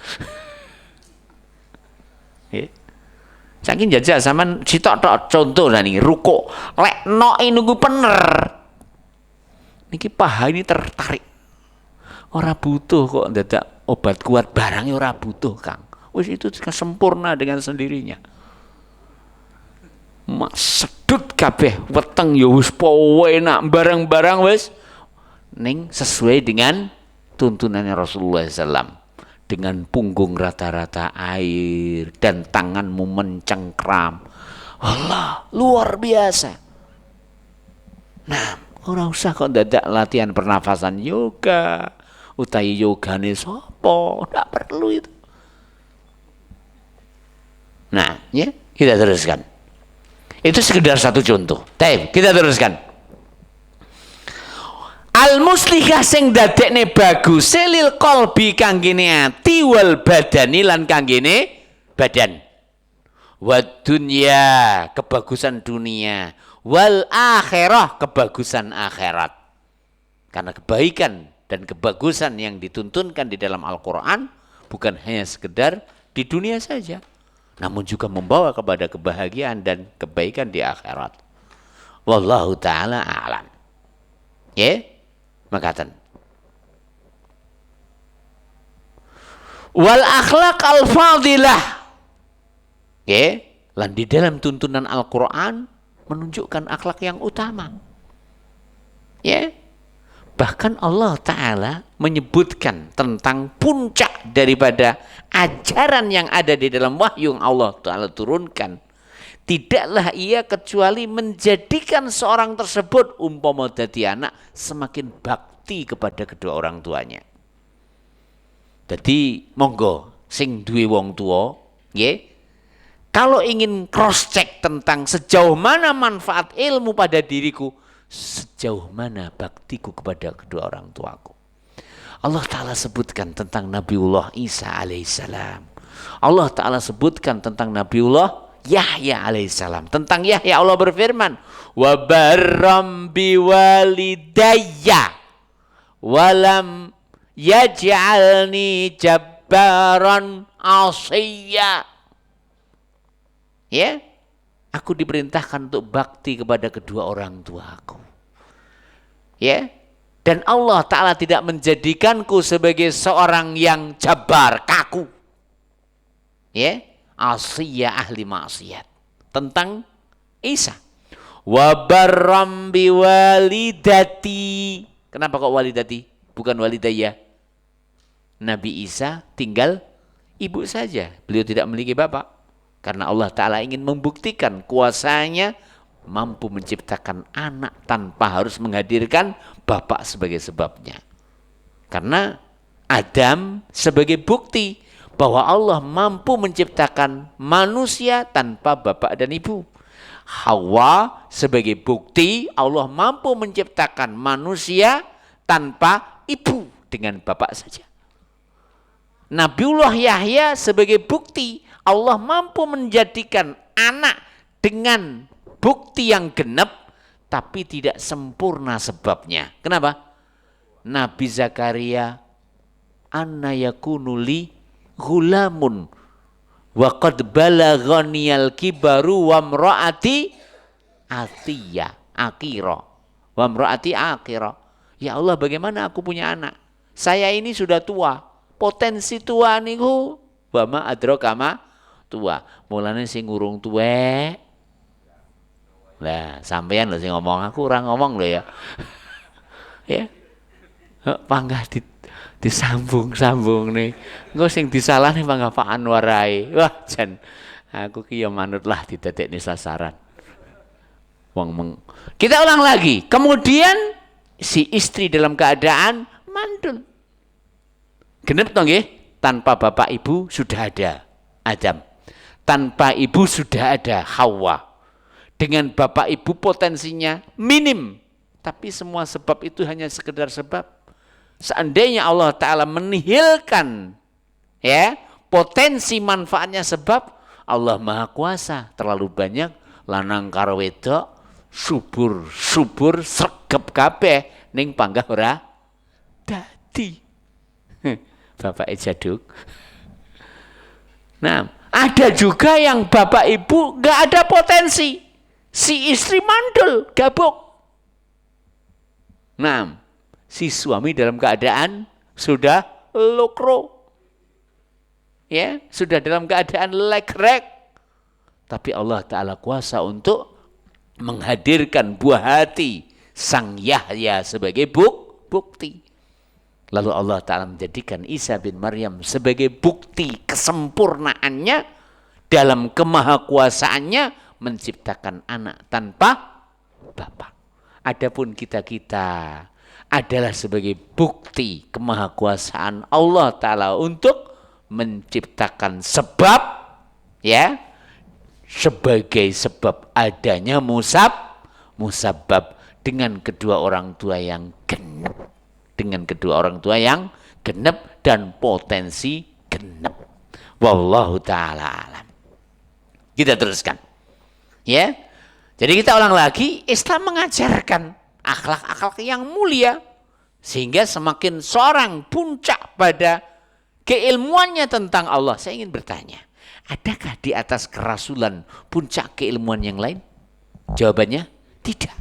Saking jajak zaman sitok tok contoh lah nih ruko lek no nunggu pener niki paha ini tertarik, ora butuh kok dadak obat kuat barangnya, ora butuh Kang, wis itu sempurna dengan sendirinya. Mak sedut kabeh weteng ya wis enak, barang-barang wis ning sesuai dengan tuntunannya Rasulullah SAW. Dengan punggung rata-rata air dan tanganmu mencengkram. Allah, luar biasa. Nah, ora usah kok dadak latihan pernafasan yoga. Utai yogane sopo, ndak perlu itu. Nah, ya, kita teruskan. Itu sekedar satu contoh. Baik, kita teruskan. Al-muslihah sing dadekne bagus lil qalbi kanggene ati wal badani lan kanggene badan. Wa dunya kebagusan dunia, wal akhirah kebagusan akhirat. Karena kebaikan dan kebagusan yang dituntunkan di dalam Al-Qur'an bukan hanya sekedar di dunia saja, namun juga membawa kepada kebahagiaan dan kebaikan di akhirat. Wallahu taala a'lam. Ya? Makatan. Wal akhlaq al fadilah. Ya, lan di dalam tuntunan Al-Qur'an menunjukkan akhlak yang utama. Ya. Bahkan Allah taala menyebutkan tentang puncak daripada ajaran yang ada di dalam wahyu yang Allah taala turunkan. Tidaklah ia kecuali menjadikan seorang tersebut umpama dadi anak semakin bakti kepada kedua orang tuanya. Jadi monggo sing duwe wong tua, nggih. Kalau ingin cross check tentang sejauh mana manfaat ilmu pada diriku, sejauh mana baktiku kepada kedua orang tuaku. Allah Ta'ala sebutkan tentang Nabiullah Isa alaihissalam. Allah Ta'ala sebutkan tentang Nabiullah Yahya alaihissalam. Tentang Yahya Allah berfirman, wa barram biwalidayya walam yaj'alni jabbaran asiyya. Ya, aku diperintahkan untuk bakti kepada kedua orang tuaku. Ya, dan Allah Ta'ala tidak menjadikanku sebagai seorang yang jabar, kaku. Ya, asiyah ahli maksiat. Tentang Isa. Wa barram biwalidati. Kenapa kok walidati? Bukan walidayah. Nabi Isa tinggal ibu saja. Beliau tidak memiliki bapak. Karena Allah Ta'ala ingin membuktikan kuasanya mampu menciptakan anak tanpa harus menghadirkan bapak sebagai sebabnya. Karena Adam sebagai bukti bahwa Allah mampu menciptakan manusia tanpa bapak dan ibu. Hawa sebagai bukti Allah mampu menciptakan manusia tanpa ibu dengan bapak saja. Nabiullah Yahya sebagai bukti Allah mampu menjadikan anak dengan bukti yang genap tapi tidak sempurna sebabnya. Kenapa? Nabi Zakaria anna yakunu li ghulamun wa qad balaghaniyal kibaru wa mraati atiya akira wa mraati akira. Ya Allah, bagaimana aku punya anak? Saya ini sudah tua. Potensi tua niku wa ma adraka ma tua. Mulane sing urung tuwek. Lah, sampeyan lho sing ngomong, aku ora ngomong lho ya. Ya. Panggah disambung-sambung nih. Engko sing disalahne panggah Pak Anwar ae. Wah, jan aku ki ya manutlah didadekne sasaran. Kita ulang lagi. Kemudian si istri dalam keadaan mandul. Genep toh nggih? Tanpa bapak ibu sudah ada Adam. Tanpa ibu sudah ada Hawa. Dengan bapak ibu potensinya minim. Tapi semua sebab itu hanya sekedar sebab. Seandainya Allah Ta'ala menihilkan ya potensi manfaatnya sebab, Allah Maha Kuasa. Terlalu banyak lanang karo wedok subur sregep kabeh ning panggah ora dadi. Bapak Jaduk. Nah, ada juga yang bapak ibu nggak ada potensi. Si istri mandul, gabuk. Nah, si suami dalam keadaan sudah lokro. Ya, sudah dalam keadaan legrek. Tapi Allah Ta'ala kuasa untuk menghadirkan buah hati sang Yahya sebagai bukti. Lalu Allah Ta'ala menjadikan Isa bin Maryam sebagai bukti kesempurnaannya dalam kemahakuasaannya menciptakan anak tanpa bapak. Adapun kita-kita adalah sebagai bukti kemahakuasaan Allah Ta'ala untuk menciptakan sebab, ya, sebagai sebab adanya musabab dengan kedua orang tua yang genep, dan potensi genep. Wallahu ta'ala alam. Kita teruskan, ya. Jadi kita ulang lagi, Islam mengajarkan akhlak-akhlak yang mulia sehingga semakin seorang puncak pada keilmuannya tentang Allah. Saya ingin bertanya, adakah di atas kerasulan puncak keilmuan yang lain? Jawabannya tidak.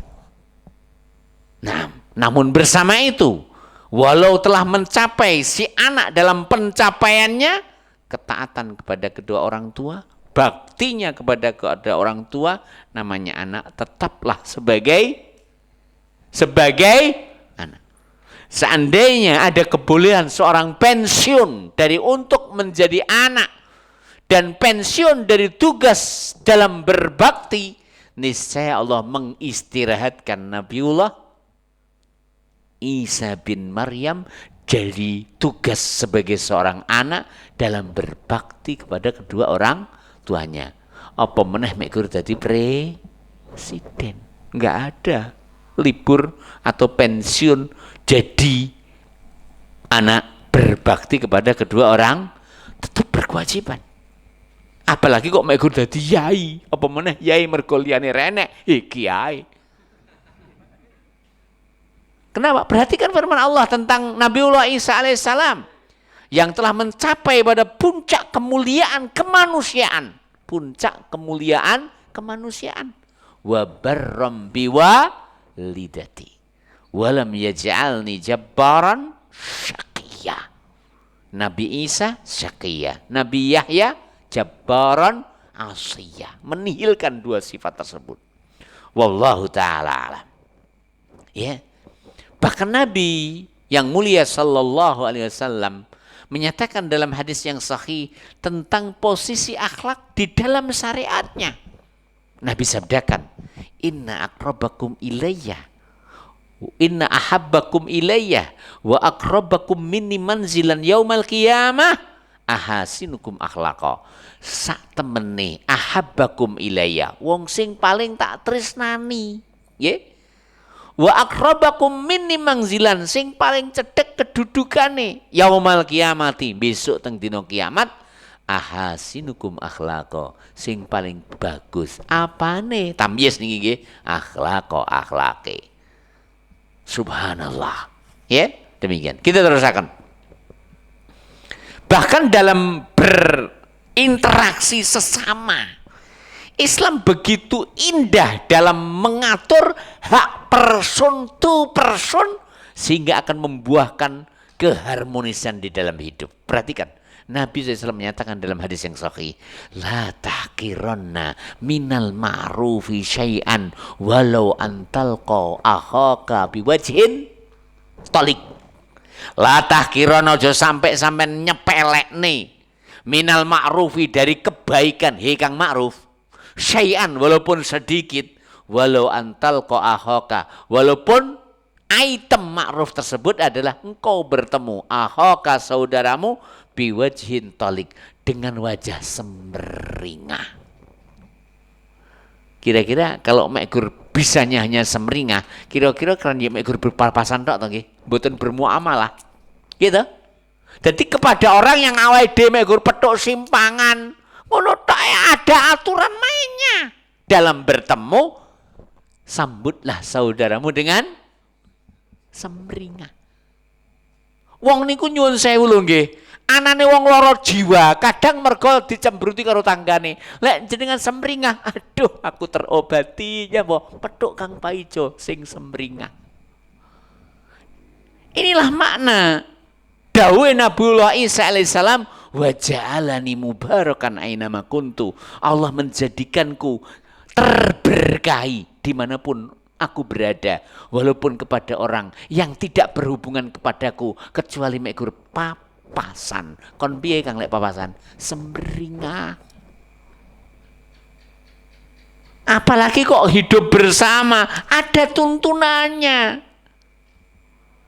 Nah, namun bersama itu, walau telah mencapai si anak dalam pencapaiannya, ketaatan kepada kedua orang tua, baktinya kepada kedua orang tua, namanya anak tetaplah sebagai anak. Seandainya ada kebolehan seorang pensiun dari untuk menjadi anak dan pensiun dari tugas dalam berbakti, niscaya Allah mengistirahatkan Nabiullah Isa bin Maryam jadi tugas sebagai seorang anak dalam berbakti kepada kedua orang tuanya. Apa meneh mek gur dadi presiden? Enggak ada libur atau pensiun jadi anak berbakti kepada kedua orang, tetap berkewajiban. Apalagi kok mek gur dadi yai, apa meneh yai mergo liyane renek, kiai. Kenapa? Perhatikan firman Allah tentang Nabiullah Isa alaihissalam yang telah mencapai pada puncak kemuliaan kemanusiaan. Puncak kemuliaan kemanusiaan. Wa barram biwalidati walam yaj'alni jabbaran syaqiyya. Nabi Isa syaqiyya, Nabi Yahya jabbaran asiyya. Menihilkan dua sifat tersebut. Wallahu ta'ala alam. Ya. Bahkan Nabi yang mulia sallallahu alaihi wasallam menyatakan dalam hadis yang sahih tentang posisi akhlak di dalam syariatnya. Nabi sabdakan, inna ahabbakum ilayya wa aqrabakum minni manzilan yaumal qiyamah ahasinukum akhlaqa. Sak temene ahabbakum ilayya, wong sing paling tak tresnani, nggih. Wa akrabakum minni manzilan, sing paling cedhek kedudukane yaumal kiamati, besok teng dina kiamat, ahasinukum akhlaqa, sing paling bagus apane? Tamyiz niki nggih, akhlake. Subhanallah. Ya, demikian. Kita teruskan. Bahkan dalam berinteraksi sesama, Islam begitu indah dalam mengatur hak person to person sehingga akan membuahkan keharmonisan di dalam hidup. Perhatikan, Nabi SAW menyatakan dalam hadis yang sahih, la tahkironna minal ma'rufi syai'an walau antalqa akhaka biwajhin talik. La tahkironna, aja sampai nyepelekne minal ma'rufi, dari kebaikan, hei kang ma'ruf, syai'an, walaupun sedikit, walau antal ko ahoka, walaupun item ma'ruf tersebut adalah engkau bertemu ahoka, saudaramu, biwajhin tolik, dengan wajah semringah. Kira-kira kalau mekur bisanya hanya semringah, kira-kira kan ya mekur berpapasan tok to nggih, mboten bermuamalah. Gitu. Jadi kepada orang yang awake dhewe mekur petuk simpangan, ngono tok ada aturan mainnya. Dalam bertemu, sambutlah saudaramu dengan semringah. Wong niku nyuwun sewu lho nggih. Anane wong lara jiwa, kadang mergo dicembruti karo tanggane. Lek jenengan semringah, aduh aku terobati ya mbok petuk Kang Paijo sing semringah. Inilah makna dawuh Nabiullah Isa alaihissalam, wa ja'alani mubarakan ainama kuntu. Allah menjadikanku terberkahi dimanapun aku berada, walaupun kepada orang yang tidak berhubungan kepadaku kecuali mek gur papasan. Kon piye Kang lek papasan? Semringah. Apalagi kok hidup bersama, ada tuntunannya.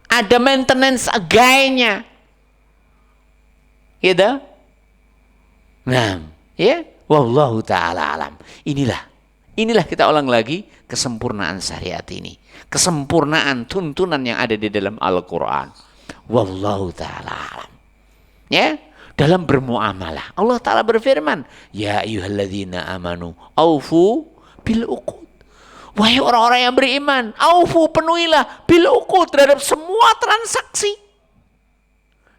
Ada maintenance gayanya. Gitu? Nah, ya, wallahu taala alam. Inilah kita ulang lagi kesempurnaan syariat ini. Kesempurnaan tuntunan yang ada di dalam Al-Qur'an. Wallahu taala alam. Ya, dalam bermuamalah Allah taala berfirman, ya ayyuhalladzina amanu aufu bil uqud. Wahai orang-orang yang beriman, aufu, penuhilah bil uqud terhadap semua transaksi.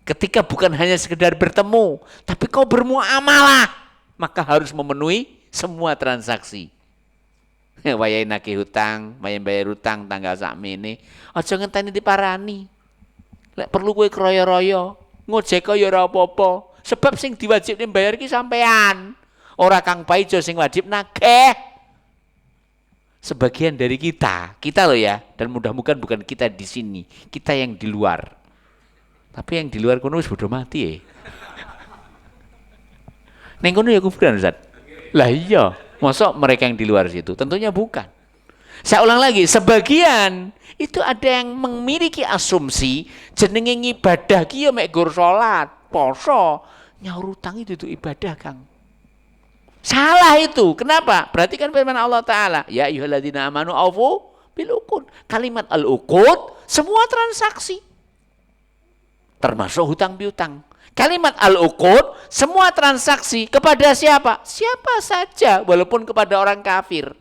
Ketika bukan hanya sekedar bertemu, tapi kau bermuamalah, maka harus memenuhi semua transaksi. Wayahe nagih hutang, wayahe bayar hutang tanggal sakmene, aja ngenteni diparani. Lek perlu kowe kroyo-royo, ngojek ya ora apa-apa. Sebab sing diwajibne bayar ki sampean. Ora Kang Paijo sing wajib nagih. Sebagian dari kita loh ya, dan mudah-mudahan bukan kita di sini, kita yang di luar. Tapi yang di luar kono wis bodo mati ya. Neng kono ya kuburan Ustaz. Lah iya, mosok mereka yang di luar situ? Tentunya bukan. Saya ulang lagi, sebagian itu ada yang memiliki asumsi jenenge ibadah ki ya mek gur salat, poso, nyaur utang itu ibadah Kang. Salah itu. Kenapa? Perhatikan firman Allah Ta'ala. Ya ayyuhalladzina amanu aufu bil uqud. Kalimat al-uqud semua transaksi. Termasuk hutang piutang. Kalimat al-uqud semua transaksi kepada siapa? Siapa saja walaupun kepada orang kafir.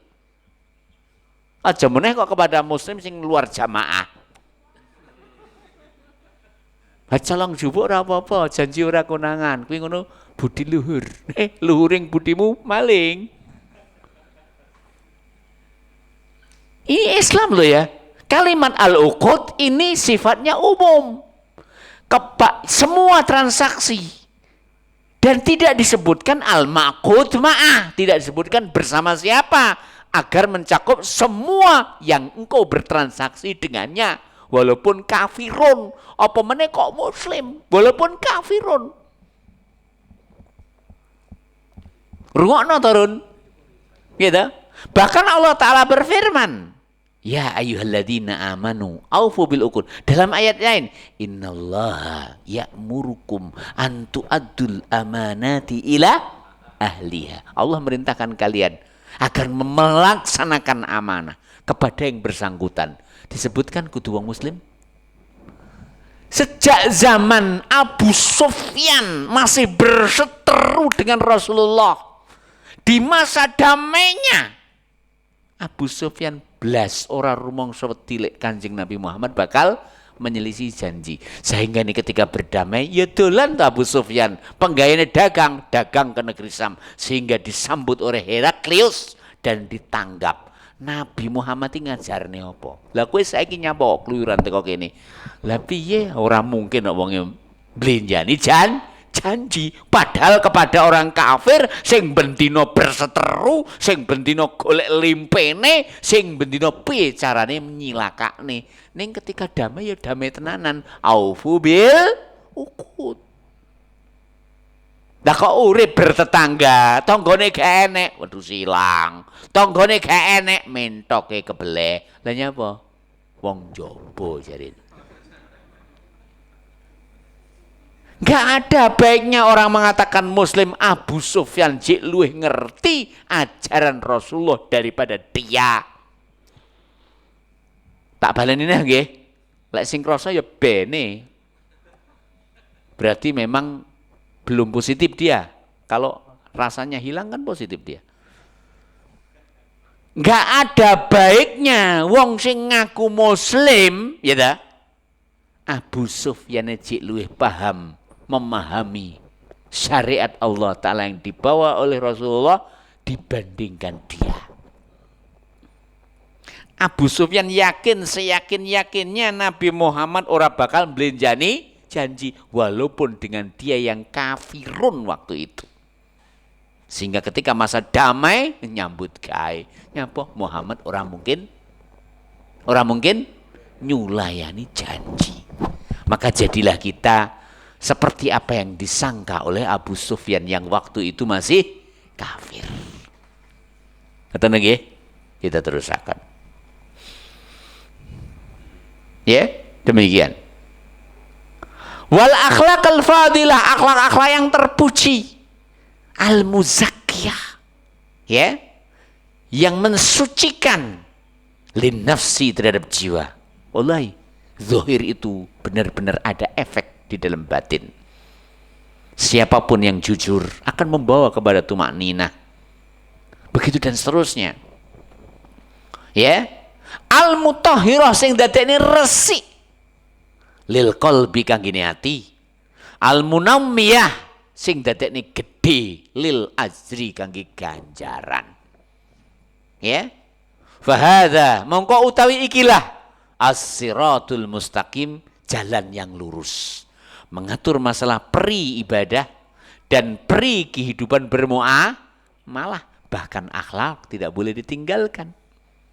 Aja meneh kok kepada muslim sing luar jamaah. Hacalang jubuk ora apa-apa, janji ora konangan. Kuwi ngono budi luhur. Luhuring budimu maling. Ini Islam loh ya. Kalimat al-uqud ini sifatnya umum. Semua transaksi. Dan tidak disebutkan al-maqud ma'ah. Tidak disebutkan bersama siapa. Agar mencakup semua yang engkau bertransaksi dengannya. Walaupun kafirun, apa meneh kok muslim, walaupun kafirun. Rungokno turun. Gitu. Bahkan Allah Ta'ala berfirman, ya ayyuhalladzina amanu aufu bil uqud. Dalam ayat lain, innallaha ya'murukum an tu'addul amanati ila ahliha. Allah merintahkan kalian agar melaksanakan amanah kepada yang bersangkutan. Disebutkan kudu wong muslim. Sejak zaman Abu Sufyan masih berseteru dengan Rasulullah. Di masa damainya Abu Sufyan blas ora rumangsa wedi lek Kanjeng Nabi Muhammad bakal menyelisih janji. Sehingga ini ketika berdamai ya dolan Abu Sufyan, penggayane dagang ke negeri Sam, sehingga disambut oleh Heraklius dan ditanggap. Nabi Muhammad ini ngajarne apa? Lah kowe saiki nyapa kluyuran teko kene. Lah piye ora mungkin kok wong blenjani janji padahal kepada orang kafir sing bendino berseteru, sing bendino golek limpene, sing bendino piye carane menyilakakne. Ning ketika damai ya damai tenanan. Aufu bil uqud. Lah kok urip bertetangga, tanggane gak enek, waduh silang. Tanggane gak enek, mentoke kebeleh. Lah nyapa? Wong jaba jarine. Gak ada baiknya orang mengatakan muslim Abu Sufyan jek luwih ngerti ajaran Rasulullah daripada dia. Tak baleni neh nggih. Lek sing krasa ya bene. Berarti memang belum positif dia. Kalau rasanya hilang kan positif dia. Gak ada baiknya wong sing ngaku muslim, ya ta? Abu Sufyan jek luwih paham, memahami syariat Allah Ta'ala yang dibawa oleh Rasulullah dibandingkan dia. Abu Sufyan yakin seyakin-yakinnya Nabi Muhammad ora bakal belenjani janji walaupun dengan dia yang kafirun waktu itu. Sehingga ketika masa damai nyambut gawe. Nyapa Muhammad orang mungkin Ora mungkin nyulayani janji. Maka jadilah kita seperti apa yang disangka oleh Abu Sufyan yang waktu itu masih kafir. Kata nggih? Kita terusakan. Ya, demikian. Wal akhlaqal fadilah, akhlak-akhlak yang terpuji. Al muzakkiyah. Ya. Yang mensucikan lin nafsi terhadap jiwa. Wallahi, zahir itu benar-benar ada efek di dalam batin. Siapapun yang jujur akan membawa kepada tumakninah. Begitu dan seterusnya. Ya. Al mutahhirah sing dadekne resik lil qalbi kangge ati. Al munammiyah sing dadekne gedhe lil ajri kangge ganjaran. Ya. Fahadha mongko utawi ikilah as-siratul mustaqim, jalan yang lurus. Mengatur masalah peri ibadah dan peri kehidupan bermuamalah, bahkan akhlak tidak boleh ditinggalkan.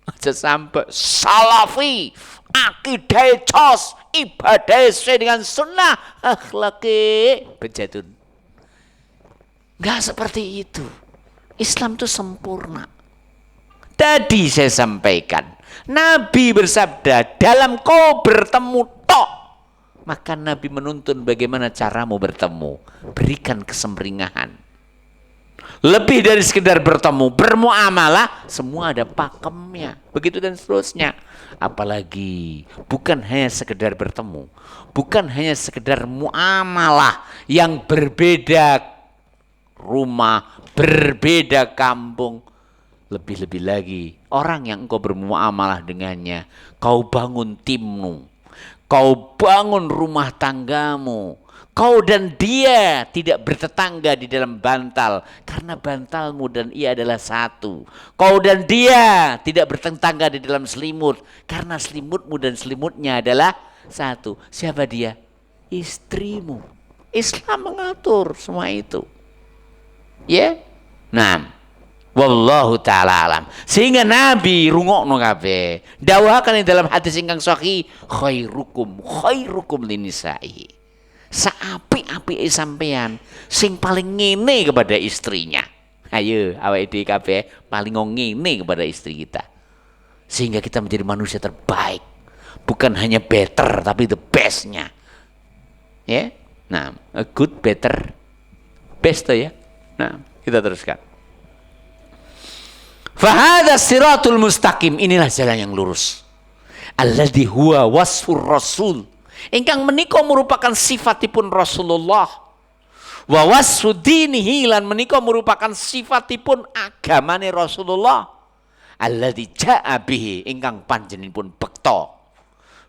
Aja sampai salafi, akidah cos, ibadah sesuai dengan sunnah, akhlaki bejatun. Enggak seperti itu. Islam itu sempurna. Tadi saya sampaikan, Nabi bersabda, dalam kau bertemu tok, maka Nabi menuntun bagaimana caramu bertemu. Berikan kesempringahan. Lebih dari sekedar bertemu, bermuamalah, semua ada pakemnya. Begitu dan seterusnya. Apalagi bukan hanya sekedar bertemu, bukan hanya sekedar muamalah yang berbeda rumah, berbeda kampung. Lebih-lebih lagi, orang yang engkau bermuamalah dengannya, kau bangun timmu, kau bangun rumah tanggamu, kau dan dia tidak bertetangga di dalam bantal, karena bantalmu dan ia adalah satu. Kau dan dia tidak bertetangga di dalam selimut, karena selimutmu dan selimutnya adalah satu. Siapa dia? Istrimu. Islam mengatur semua itu. Ya? Nah, wallahu ta'ala alam. Sehingga Nabi rungokno kabeh. Dawuhaken dalam hadis ingkang sahih, khairukum linisaihi. Saapik-apike sampean sing paling ngene kepada istrinya. Ayo awake dhewe kabeh paling ngene kepada istri kita. Sehingga kita menjadi manusia terbaik. Bukan hanya better tapi the best-nya. Ya. Nah, a good, better, best ya. Nah, kita teruskan. Fahadha siratul mustaqim, inilah jalan yang lurus. Alladhi huwa wasfur rasul, ingkang menika merupakan sifatipun Rasulullah. Wa wasfu dinihi, lan menika merupakan sifatipun agamane Rasulullah. Alladhi ja'a bihi, ingkang panjenenganipun bekta.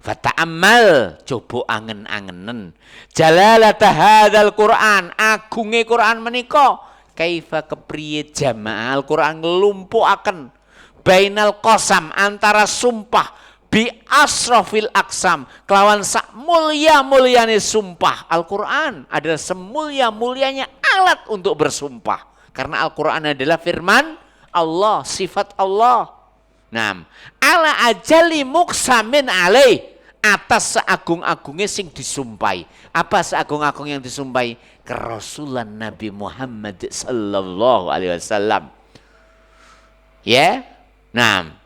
Fata'ammal, coba angen-angenen jalalata hadzal Quran, agunge Quran menika. Kaifa kepriye jamaah Al-Quran ngelumpukaken bainal qasam, antara sumpah, bi asrafil aksam, kelawan sak mulia-muliane sumpah. Al-Quran adalah semulia-mulianya alat untuk bersumpah, karena Al-Quran adalah firman Allah, sifat Allah. Nah, ala ajali muksamin alaih, atas seagung-agungnya sing disumpahi. Apa seagung-agung yang disumpahi? Kerasulan Nabi Muhammad sallallahu alaihi wasallam. Ya. Nah.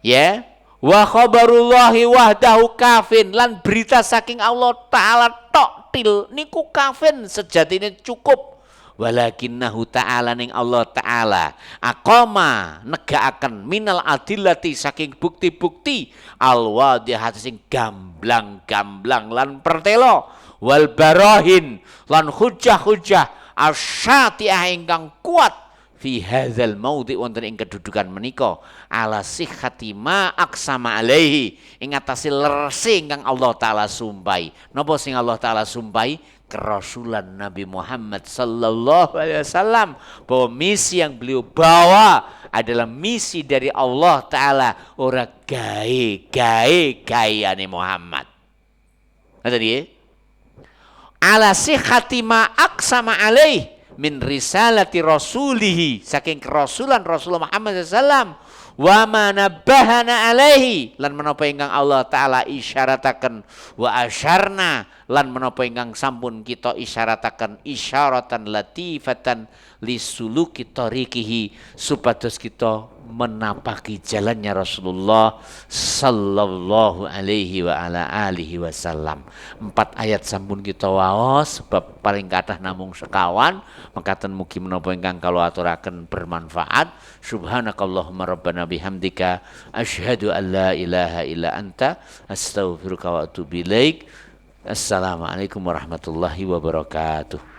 Ya. Wa khabarullahi wahdahu kafin, lan berita saking Allah taala tok til niku kafin, sejatine cukup. Walakinnahu ta'ala, ning Allah ta'ala aqama negakaken minal adillati, saking bukti-bukti al-wadihati sing gamblang-gamblang lan pertelo, wal barahin lan hujjah-hujjah asyati'ah ingkang kuat fi hadzal maudhi, wonten ing kedudukan menika, ala sihhati ma aqsama alaihi, ing atase lerse ingkang Allah taala sumpahi. Napa sing Allah taala sumpahi? Kerasulan Nabi Muhammad sallallahu alaihi wasallam, bahwa misi yang beliau bawa adalah misi dari Allah taala, ora gawe-gaweane Muhammad. Ngoten nggih. Ala sihhati ma aqsama alaih min risalati rasulihi, saking kerasulan Rasulullah Muhammad sallallahu alaihi wasallam, wa manabbahana alaihi lan menapa ingkang Allah taala isyarataken wa asyarna lan menapa ingkang sampun kita isyarataken isyaratan latifatan lisuluki tariqihi supados kita menapaki jalannya Rasulullah sallallahu alaihi wa ala alihi wasallam. 4 ayat sampun kita waos sebab paling kathah namung sekawan mekaten mugi menapa ingkang kula aturaken bermanfaat. Subhanakallahumma rabbana bihamdika asyhadu an la ilaha illa anta astaghfiruka wa atubu ilaik. Assalamualaikum warahmatullahi wabarakatuh.